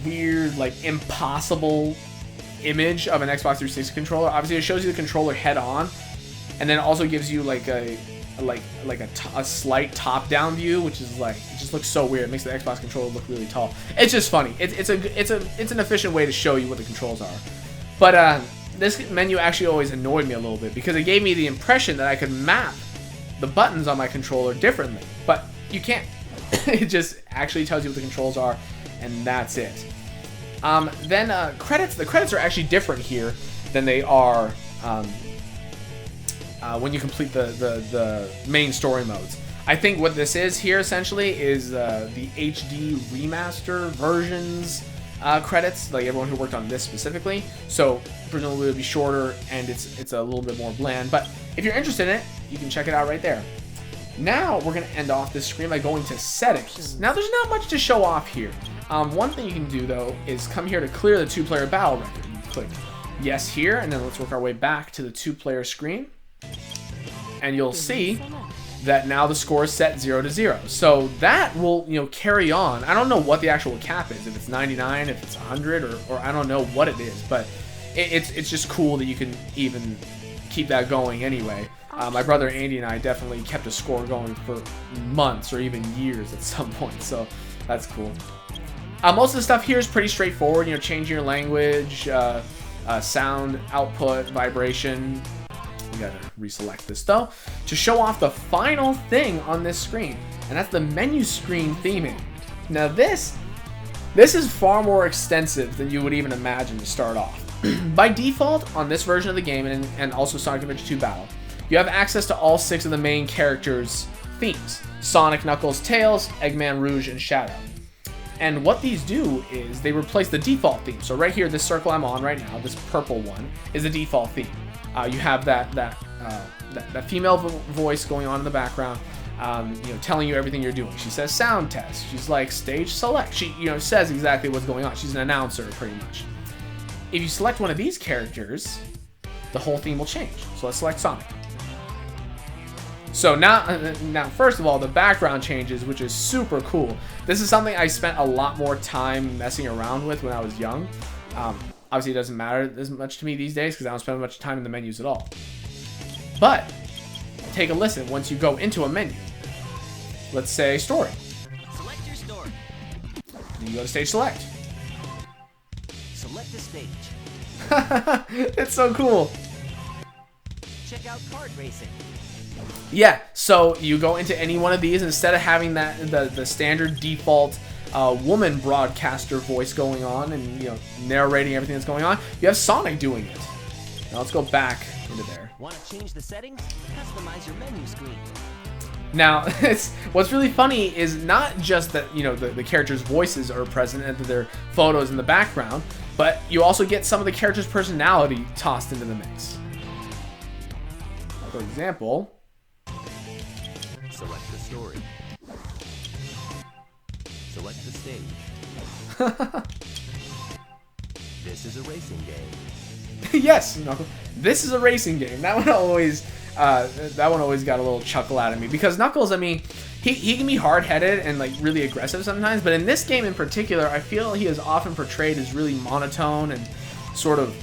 weird, like, impossible image of an Xbox 360 controller. Obviously, it shows you the controller head on, and then it also gives you like a slight top-down view, which is like, it just looks so weird. It makes the Xbox controller look really tall. It's just funny. It's an efficient way to show you what the controls are. But this menu actually always annoyed me a little bit because it gave me the impression that I could map the buttons on my controller differently, but you can't. It just actually tells you what the controls are, and that's it. Then credits. The credits are actually different here than they are when you complete the main story modes. I think what this is here essentially is the HD remaster versions credits, like everyone who worked on this specifically. So presumably it'll be shorter and it's a little bit more bland. But if you're interested in it, you can check it out right there. Now we're going to end off this screen by going to settings. Now there's not much to show off here. One thing you can do though is come here to clear the 2-player battle record. You click yes here, and then let's work our way back to the 2-player screen. And you'll see that now the score is set 0-0. So that will, you know, carry on. I don't know what the actual cap is, if it's 99, if it's 100, or I don't know what it is, but it's just cool that you can even keep that going anyway. My brother Andy and I definitely kept a score going for months or even years at some point, so that's cool. Most of the stuff here is pretty straightforward. You know, changing your language, sound output, vibration. We gotta reselect this though to show off the final thing on this screen, and that's the menu screen theming. Now this is far more extensive than you would even imagine to start off. By default, on this version of the game and also Sonic Adventure 2 Battle, you have access to all 6 of the main characters' themes: Sonic, Knuckles, Tails, Eggman, Rouge, and Shadow. And what these do is they replace the default theme. So right here, this circle I'm on right now, this purple one, is the default theme. You have that female voice going on in the background, you know, telling you everything you're doing. She says sound test. She's like stage select. She, you know, says exactly what's going on. She's an announcer pretty much. If you select one of these characters, the whole theme will change. So let's select Sonic. So now, first of all, the background changes, which is super cool. This is something I spent a lot more time messing around with when I was young. Obviously, it doesn't matter as much to me these days because I don't spend much time in the menus at all. But take a listen once you go into a menu. Let's say story. Select your story. Then you go to stage select. Select the stage. It's so cool. Check out Kart Racing. Yeah, so you go into any one of these instead of having the standard default woman broadcaster voice going on and, you know, narrating everything that's going on. You have Sonic doing it. Now let's go back into there. Want to change the settings? Customize your menu screen. Now, what's really funny is not just that, you know, the characters' voices are present and that their photos in the background, but you also get some of the characters' personality tossed into the mix. For example, select the story. Select the stage. This is a racing game. Yes, Knuckles. This is a racing game. That one always got a little chuckle out of me because Knuckles, I mean, he can be hard-headed and like really aggressive sometimes, but in this game in particular, I feel he is often portrayed as really monotone and sort of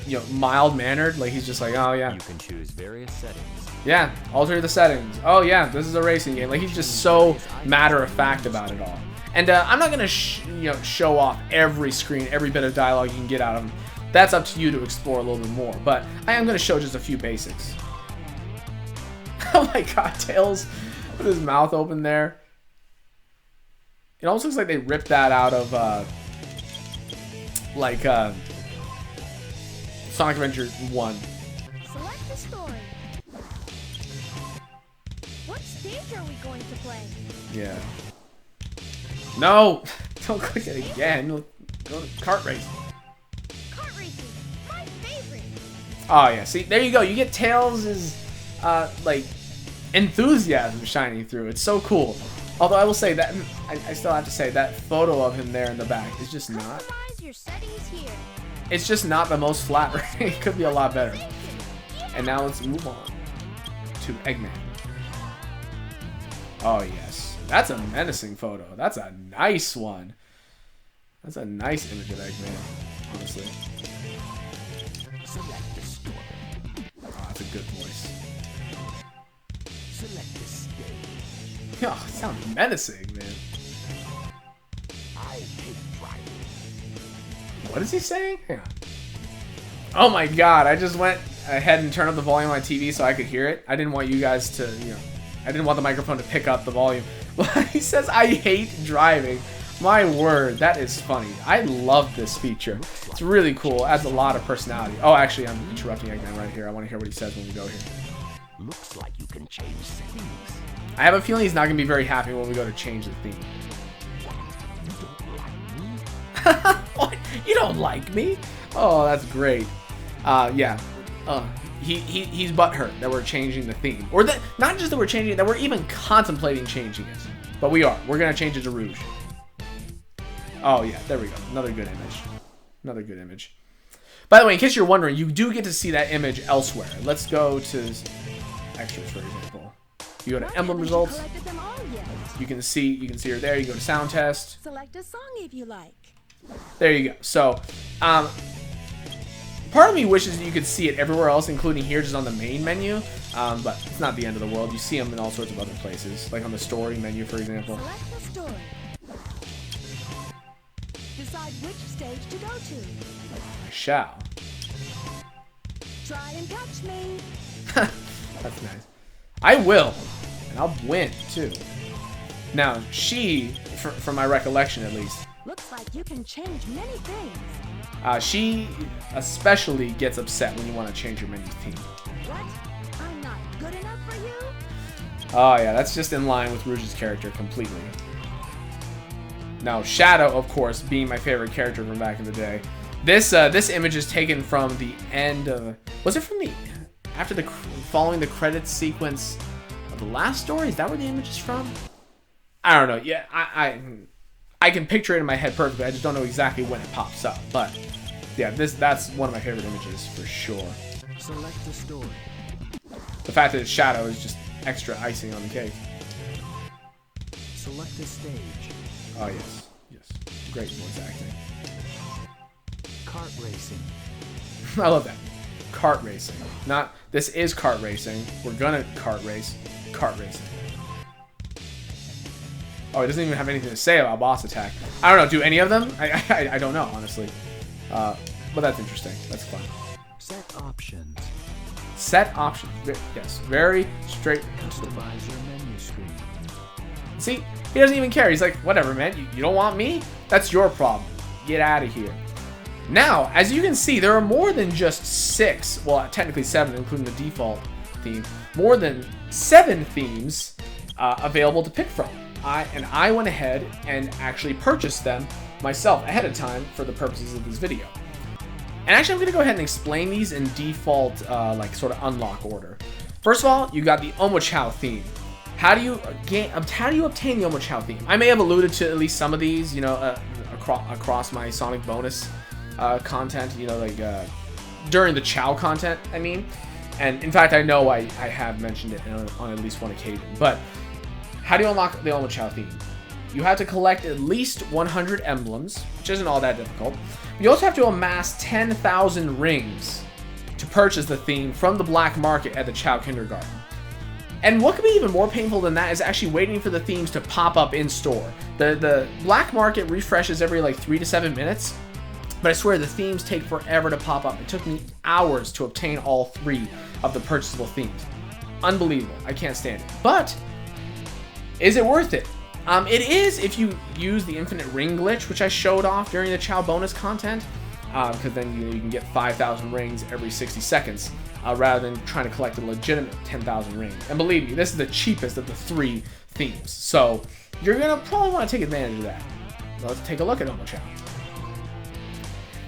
you know, mild-mannered. Like he's just like, oh yeah. You can choose various settings. Yeah, alter the settings. Oh yeah, this is a racing game. Like he's just so matter-of-fact about it all. And I'm not gonna show off every screen, every bit of dialogue you can get out of them. That's up to you to explore a little bit more. But I am gonna show just a few basics. Oh my God, Tails with his mouth open there. It almost looks like they ripped that out of Sonic Adventure 1. Select the story. What stage are we going to play? Yeah. No! Don't click it again. Go to Kart Racing. Kart Racing, my favorite. Oh yeah, see, there you go. You get Tails' like enthusiasm shining through. It's so cool. Although I will say that I still have to say that photo of him there in the back is just not. Customize your settings here. It's just not the most flattering. It could be a lot better. And now let's move on to Eggman. Oh yes, that's a menacing photo. That's a nice one. That's a nice image of Eggman, honestly. Select the story. Oh, that's a good voice. Select the stage. Oh, it sounds menacing, man. I hate driving. What is he saying? Hang on. Oh my God, I just went ahead and turned up the volume on my TV so I could hear it. I didn't want you guys to, I didn't want the microphone to pick up the volume. He says, I hate driving. My word, that is funny. I love this feature. It's really cool. Adds a lot of personality. Oh, actually, I'm interrupting Eggman right here. I want to hear what he says when we go here. Looks like you can change settings. I have a feeling he's not going to be very happy when we go to change the theme. You don't like me? What? You don't like me? Oh, that's great. Yeah. He's butthurt that we're changing the theme. Or that, not just that we're changing it, that we're even contemplating changing it. But we are. We're going to change it to Rouge. Oh, yeah. There we go. Another good image. Another good image. By the way, in case you're wondering, you do get to see that image elsewhere. Let's go to extras, for example. You go to emblem results. You can see her there. You go to sound test. Select a song if you like. There you go. So, part of me wishes that you could see it everywhere else, including here, just on the main menu. But it's not the end of the world. You see them in all sorts of other places, like on the story menu, for example. Select the story. Decide which stage to go to. I shall. Try and catch me. That's nice. I will, and I'll win too. Now, she, from my recollection at least, Looks like you can change many things. she especially gets upset when you want to change your menu theme. What? I'm not good enough for you? Oh yeah, that's just in line with Rouge's character completely. Now, Shadow, of course, being my favorite character from back in the day. This image is taken from the end of... Was it from the... After the... Following the credits sequence of the last story? Is that where the image is from? I don't know. Yeah, I can picture it in my head perfectly. I just don't know exactly when it pops up. But, yeah, that's one of my favorite images for sure. Select the story. The fact that it's Shadow is just extra icing on the cake. Select a stage. Oh, yes. Yes. Great voice acting. Kart Racing. I love that. Kart Racing. Not, this is Kart Racing. We're gonna kart race. Kart Racing. Oh, it doesn't even have anything to say about boss attack. I don't know. Do any of them? I don't know, honestly. But that's interesting. That's fun. Set options. Set options. Yes. Very straight. Customize your menu screen. See? He doesn't even care. He's like, whatever, man. You don't want me? That's your problem. Get out of here. Now, as you can see, there are more than just 6, well, technically 7, including the default theme, more than 7 themes available to pick from. I went ahead and actually purchased them myself ahead of time for the purposes of this video. And actually, I'm going to go ahead and explain these in default, like, sort of unlock order. First of all, you got the Omochao theme. How do you obtain the Omochao theme? I may have alluded to at least some of these, across my Sonic bonus content, like during the Chow content, I mean. And in fact, I know I have mentioned it on at least one occasion. But how do you unlock the Omochao theme? You have to collect at least 100 emblems, which isn't all that difficult. You also have to amass 10,000 rings to purchase the theme from the black market at the Chow Kindergarten. And what could be even more painful than that is actually waiting for the themes to pop up in store. The black market refreshes every like 3 to 7 minutes, but I swear the themes take forever to pop up. It took me hours to obtain all 3 of the purchasable themes. Unbelievable. I can't stand it. But is it worth it? It is if you use the infinite ring glitch, which I showed off during the Chow bonus content, because then you can get 5,000 rings every 60 seconds. Rather than trying to collect a legitimate 10,000 rings. And believe me, this is the cheapest of the 3 themes. So you're going to probably want to take advantage of that. Let's take a look at Omochao.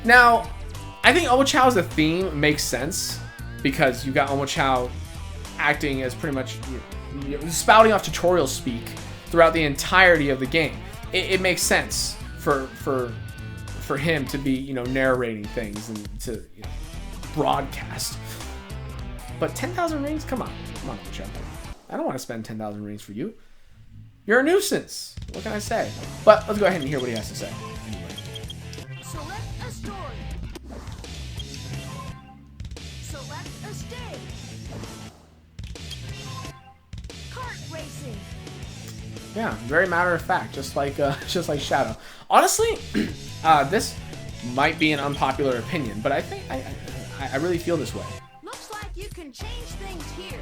Now, I think Omochao as a theme makes sense because you got Omochao acting as pretty much spouting off tutorial speak throughout the entirety of the game. It makes sense for him to be, narrating things and to broadcast. But 10,000 rings? Come on, Omochao. I don't want to spend 10,000 rings for you. You're a nuisance. What can I say? But let's go ahead and hear what he has to say. Anyway. Select a story. Select a stage. Kart Racing. Yeah, very matter of fact, just like Shadow. Honestly, this might be an unpopular opinion, but I think I really feel this way. Looks like you can change things here.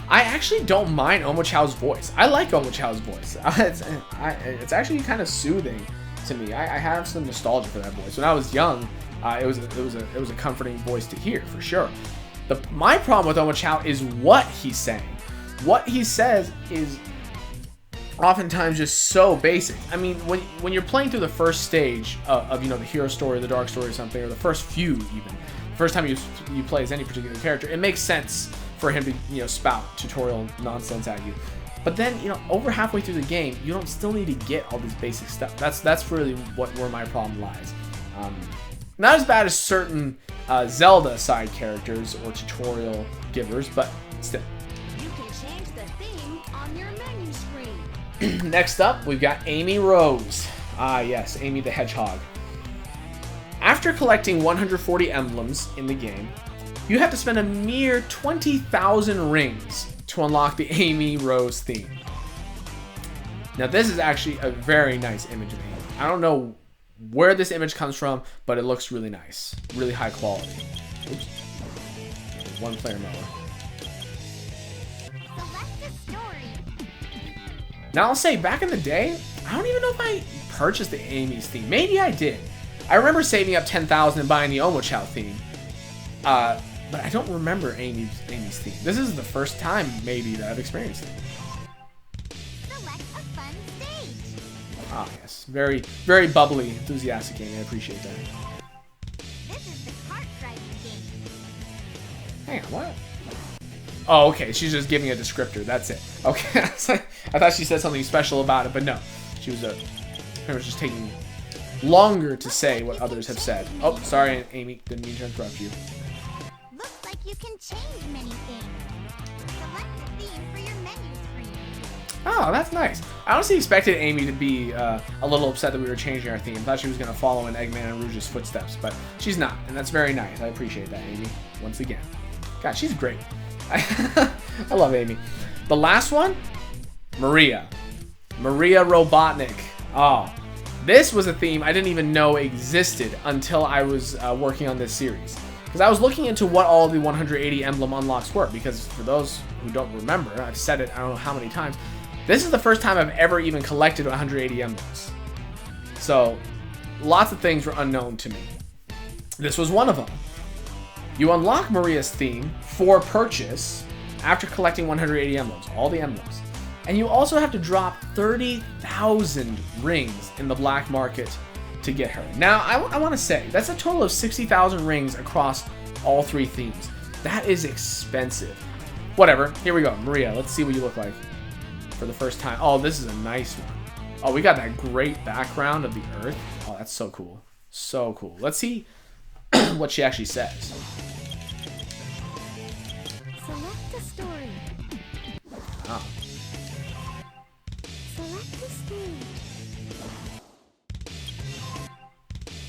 I actually don't mind Omochao's voice. I like Omochao's voice. It's actually kind of soothing to me. I have some nostalgia for that voice. When I was young, it was a comforting voice to hear for sure. My problem with Omochao is what he's saying. What he says is oftentimes just so basic. I mean, when you're playing through the first stage of the hero story, the dark story, or something, or the first few even. First time you play as any particular character, it makes sense for him to spout tutorial nonsense at you. But then over halfway through the game, you don't still need to get all this basic stuff. That's really where my problem lies. Not as bad as certain Zelda side characters or tutorial givers, but still. You can change the theme on your menu screen. Next up, we've got Amy Rose. Ah yes, Amy the Hedgehog. After collecting 140 emblems in the game, you have to spend a mere 20,000 rings to unlock the Amy Rose theme. Now this is actually a very nice image of Amy. I don't know where this image comes from, but it looks really nice. Really high quality. Oops. One player mower. Select a story. Now I'll say, back in the day, I don't even know if I purchased the Amy's theme. Maybe I did. I remember saving up 10,000 and buying the Omochao theme. But I don't remember Amy's theme. This is the first time, maybe, that I've experienced it. Select a fun stage. Ah, yes. Very, very bubbly, enthusiastic Amy. I appreciate that. This is the kart driving game. Hang on, what? Oh, okay. She's just giving a descriptor. That's it. Okay. I thought she said something special about it, but no. She was pretty much just taking longer to say what others have said. Oh, sorry, Amy. Didn't mean to interrupt you. Looks like you can change many things. Select a theme for your menu screen. Oh, that's nice. I honestly expected Amy to be a little upset that we were changing our theme. I thought she was going to follow in Eggman and Rouge's footsteps, but she's not, and that's very nice. I appreciate that, Amy, once again. God, she's great. I love Amy. The last one, Maria Robotnik. Oh, this was a theme I didn't even know existed until I was working on this series. Because I was looking into what all the 180 emblem unlocks were. Because for those who don't remember, I've said it I don't know how many times, this is the first time I've ever even collected 180 emblems. So, lots of things were unknown to me. This was one of them. You unlock Maria's theme for purchase after collecting 180 emblems, all the emblems. And you also have to drop 30,000 rings in the black market to get her. Now, I want to say, that's a total of 60,000 rings across all 3 themes. That is expensive. Whatever, here we go. Maria, let's see what you look like for the first time. Oh, this is a nice one. Oh, we got that great background of the earth. Oh, that's so cool. So cool. Let's see what she actually says. Select a story. Oh. Select a stage.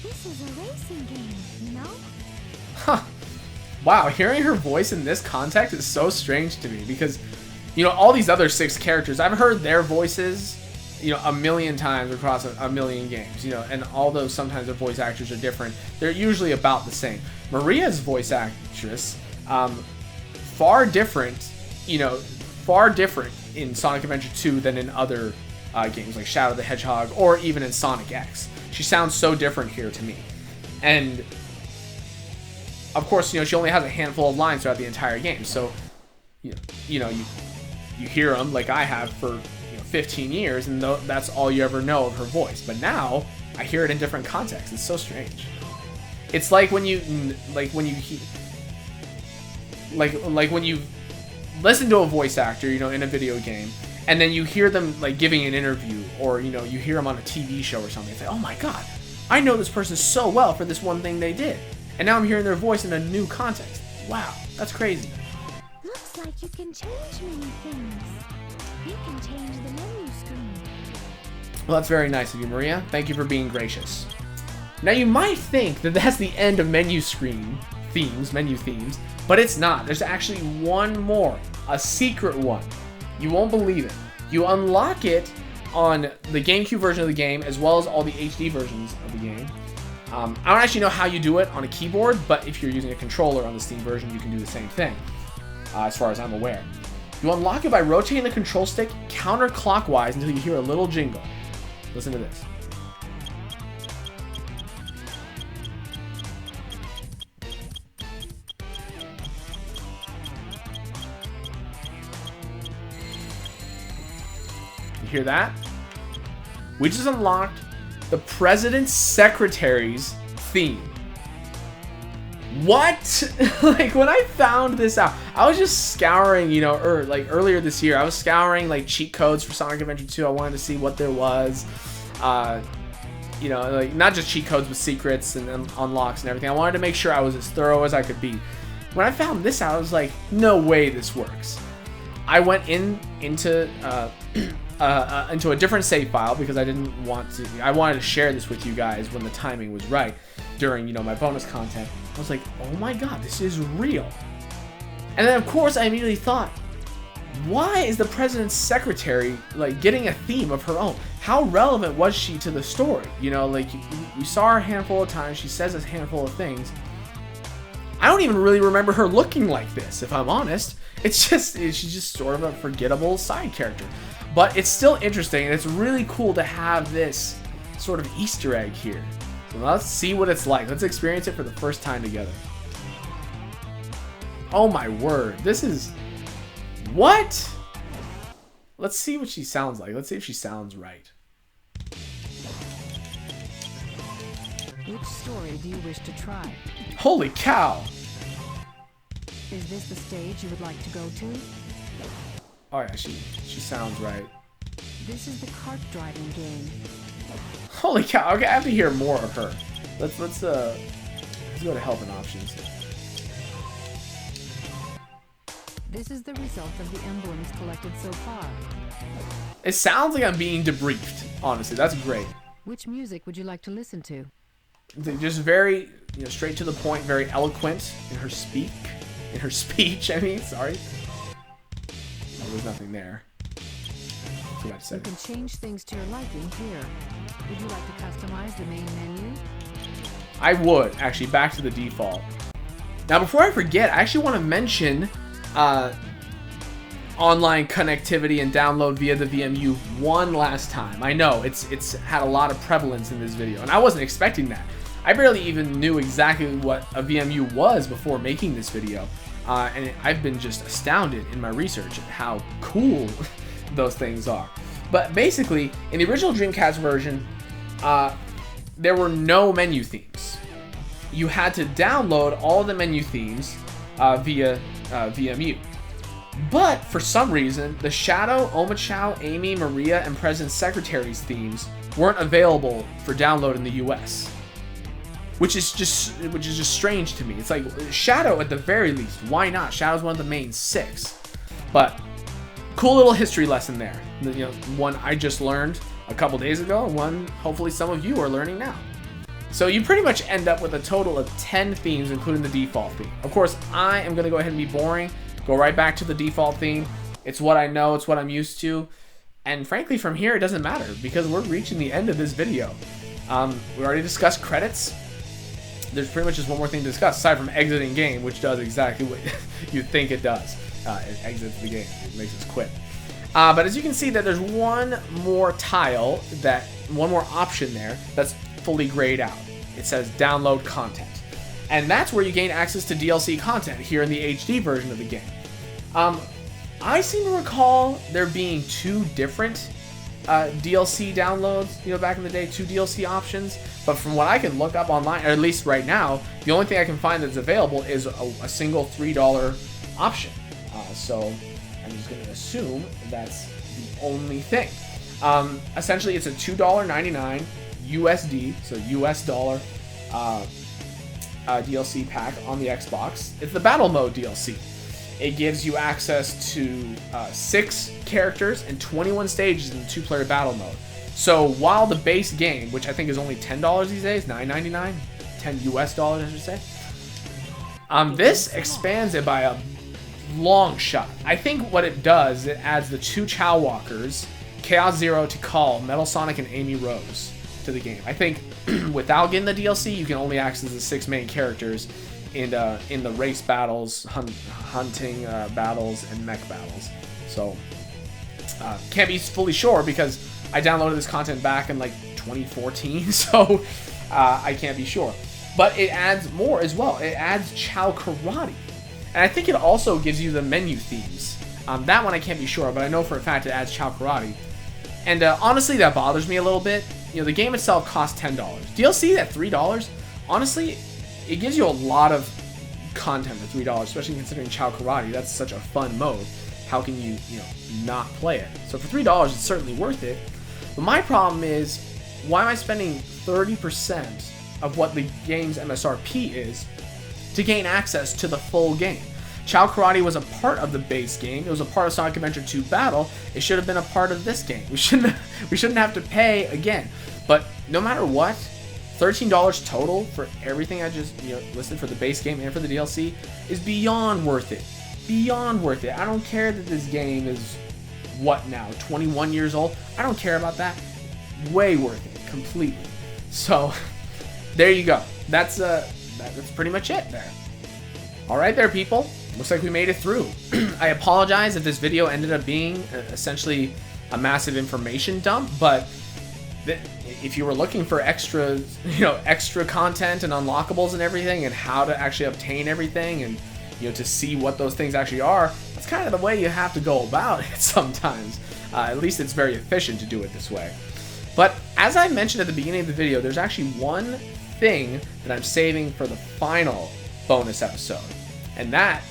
This is a racing game, you know? Huh. Wow, hearing her voice in this context is so strange to me because You know, all these other 6 characters, I've heard their voices, you know, a million times across a million games, you know, and although sometimes their voice actors are different, they're usually about the same. Maria's voice actress, far different, you know, far different in Sonic Adventure 2 than in other games like Shadow the Hedgehog or even in Sonic X. She sounds so different here to me. And of course, you know, she only has a handful of lines throughout the entire game. So, you hear them like I have for 15 years, and that's all you ever know of her voice. But now I hear it in different contexts. It's so strange. It's like when you listen to a voice actor, you know, in a video game, and then you hear them like giving an interview, or you know, you hear them on a TV show or something. It's like, oh my god, I know this person so well for this one thing they did, and now I'm hearing their voice in a new context. Wow, that's crazy. Looks like you can change many things. You can change the menu screen. Well, that's very nice of you, Maria. Thank you for being gracious. Now, you might think that that's the end of menu themes, but it's not. There's actually one more, a secret one. You won't believe it. You unlock it on the GameCube version of the game, as well as all the HD versions of the game. I don't actually know how you do it on a keyboard, but if you're using a controller on the Steam version, you can do the same thing, as far as I'm aware. You unlock it by rotating the control stick counterclockwise until you hear a little jingle. Listen to this. You hear that? We just unlocked the President's Secretary's theme. What? Like, when I found this out, I was just scouring, you know, earlier this year, I was scouring like cheat codes for Sonic Adventure 2. I wanted to see what there was. You know, like not just cheat codes, but secrets and unlocks and everything. I wanted to make sure I was as thorough as I could be. When I found this out, I was like, no way this works. I went into a different save file because I didn't want to. I wanted to share this with you guys when the timing was right during, you know, my bonus content. I was like, oh my god, this is real. And then of course I immediately thought, why is the President's Secretary like getting a theme of her own? How relevant was she to the story? You know, like we saw her a handful of times. She says a handful of things. I don't even really remember her looking like this, if I'm honest. She's just sort of a forgettable side character. But it's still interesting, and it's really cool to have this sort of Easter egg here. So let's see what it's like. Let's experience it for the first time together. Oh my word, this is... What? Let's see what she sounds like. Let's see if she sounds right. Which story do you wish to try? Holy cow! Is this the stage you would like to go to? Oh yeah, she sounds right. This is the kart driving game. Holy cow! Okay, I have to hear more of her. Let's go to help and options. This is the result of the emblems collected so far. It sounds like I'm being debriefed. Honestly, that's great. Which music would you like to listen to? Just very, you know, straight to the point, very eloquent in her speech. I mean, sorry. Oh, there's nothing there. You can change things to your liking here. Would you like to customize the main menu? I would, actually, back to the default. Now, before I forget, I actually want to mention online connectivity and download via the VMU one last time. I know, it's had a lot of prevalence in this video, and I wasn't expecting that. I barely even knew exactly what a VMU was before making this video, and I've been just astounded in my research at how cool those things are. But basically, in the original Dreamcast version, there were no menu themes. You had to download all the menu themes via VMU. But for some reason, the Shadow, Omochao, Amy, Maria, and President Secretary's themes weren't available for download in the US. Which is just strange to me. It's like Shadow at the very least. Why not? Shadow's one of the main 6. But cool little history lesson there. You know, one I just learned a couple days ago, and one hopefully some of you are learning now. So you pretty much end up with a total of 10 themes, including the default theme. Of course, I am going to go ahead and be boring. Go right back to the default theme. It's what I know. It's what I'm used to. And frankly, from here, it doesn't matter because we're reaching the end of this video. We already discussed credits. There's pretty much just one more thing to discuss, aside from exiting game, which does exactly what you think it does. It exits the game. It makes us quit. But as you can see, that there's one more tile, one more option there that's fully grayed out. It says download content. And that's where you gain access to DLC content here in the HD version of the game. I seem to recall there being 2 different DLC downloads, back in the day, 2 DLC options. But from what I can look up online, or at least right now, the only thing I can find that's available is a single $3 option. So I'm just going to assume that's the only thing. Essentially, it's a $2.99 USD, so US dollar DLC pack on the Xbox. It's the Battle Mode DLC. It gives you access to 6 characters and 21 stages in the 2-player battle mode. So while the base game, which I think is only $10 these days, $9.99, $10 US I should say, this expands it by a long shot. I think what it does, it adds the 2 Chow Walkers, Chaos Zero, Tikal, Metal Sonic, and Amy Rose to the game. I think without getting the DLC, you can only access the 6 main characters in the race battles, hunting battles, and mech battles. So can't be fully sure because I downloaded this content back in like 2014, so I can't be sure. But it adds more as well. It adds Chow Karate, and I think it also gives you the menu themes. That one I can't be sure, but I know for a fact it adds Chow Karate. And honestly, that bothers me a little bit. The game itself costs $10. DLC at $3. Honestly, it gives you a lot of content for $3, especially considering Chow Karate. That's such a fun mode. How can you, not play it? So for $3, it's certainly worth it. But my problem is, why am I spending 30% of what the game's MSRP is to gain access to the full game? Chow Karate was a part of the base game. It was a part of Sonic Adventure 2 Battle. It should have been a part of this game. We shouldn't have to pay again. But no matter what, $13 total for everything I just listed for the base game and for the DLC is beyond worth it. Beyond worth it. I don't care that this game is, what now, 21 years old? I don't care about that. Way worth it, completely. So, there you go. That's pretty much it there. Alright there, people. Looks like we made it through. I apologize if this video ended up being essentially a massive information dump, but if you were looking for extra content and unlockables and everything, and how to actually obtain everything, and to see what those things actually are, that's kind of the way you have to go about it sometimes. At least it's very efficient to do it this way. But as I mentioned at the beginning of the video, there's actually one thing that I'm saving for the final bonus episode, and that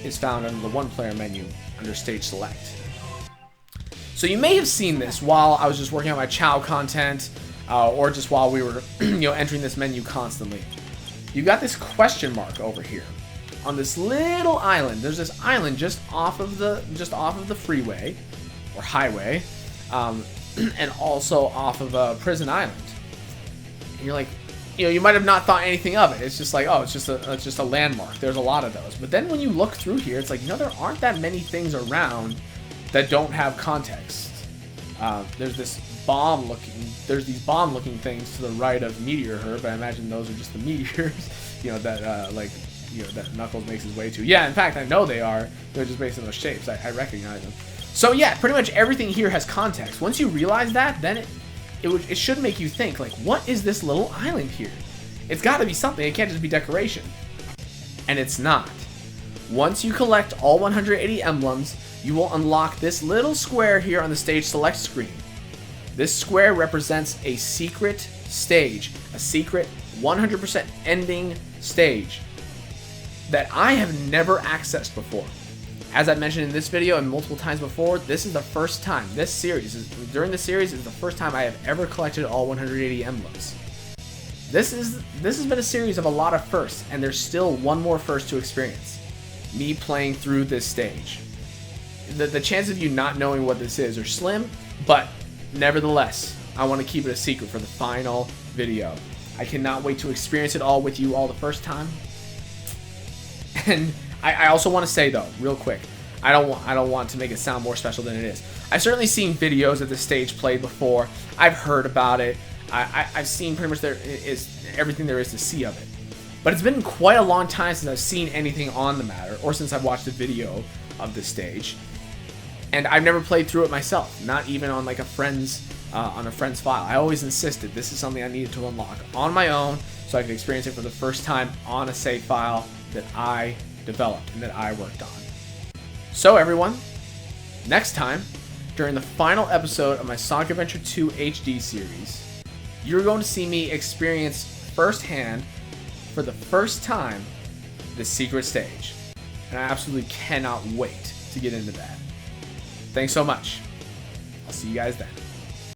is found under the 1-player menu under Stage Select. So you may have seen this while I was just working on my Chow content, or just while we were entering this menu constantly. You got this question mark over here on this little island. There's this island just off of the freeway or highway, and also off of Prison Island. And you're like, you might have not thought anything of it. It's just like, oh, it's just a landmark. There's a lot of those. But then when you look through here, it's like, there aren't that many things around that don't have context. There's these bomb-looking things to the right of Meteor Herb. I imagine those are just the meteors, that Knuckles makes his way to. Yeah, in fact, I know they are. They're just based on those shapes. I recognize them. So yeah, pretty much everything here has context. Once you realize that, then it should make you think, like, what is this little island here? It's got to be something. It can't just be decoration. And it's not. Once you collect all 180 emblems, you will unlock this little square here on the Stage Select screen. This square represents a secret stage, a secret 100% ending stage that I have never accessed before. As I mentioned in this video and multiple times before, this is the first time, during the series is the first time I have ever collected all 180 emblems. This has been a series of a lot of firsts, and there's still one more first to experience. Me playing through this stage. The chances of you not knowing what this is are slim, but nevertheless, I want to keep it a secret for the final video. I cannot wait to experience it all with you all the first time. And I also want to say, though, real quick, I don't want to make it sound more special than it is. I've certainly seen videos of this stage played before. I've heard about it. I've seen pretty much everything there is to see of it. But it's been quite a long time since I've seen anything on the matter, or since I've watched a video of this stage. And I've never played through it myself, not even on like a friend's file. I always insisted this is something I needed to unlock on my own, so I could experience it for the first time on a save file that I developed and that I worked on. So everyone, next time, during the final episode of my Sonic Adventure 2 HD series, you're going to see me experience firsthand, for the first time, the secret stage. And I absolutely cannot wait to get into that. Thanks so much. I'll see you guys then.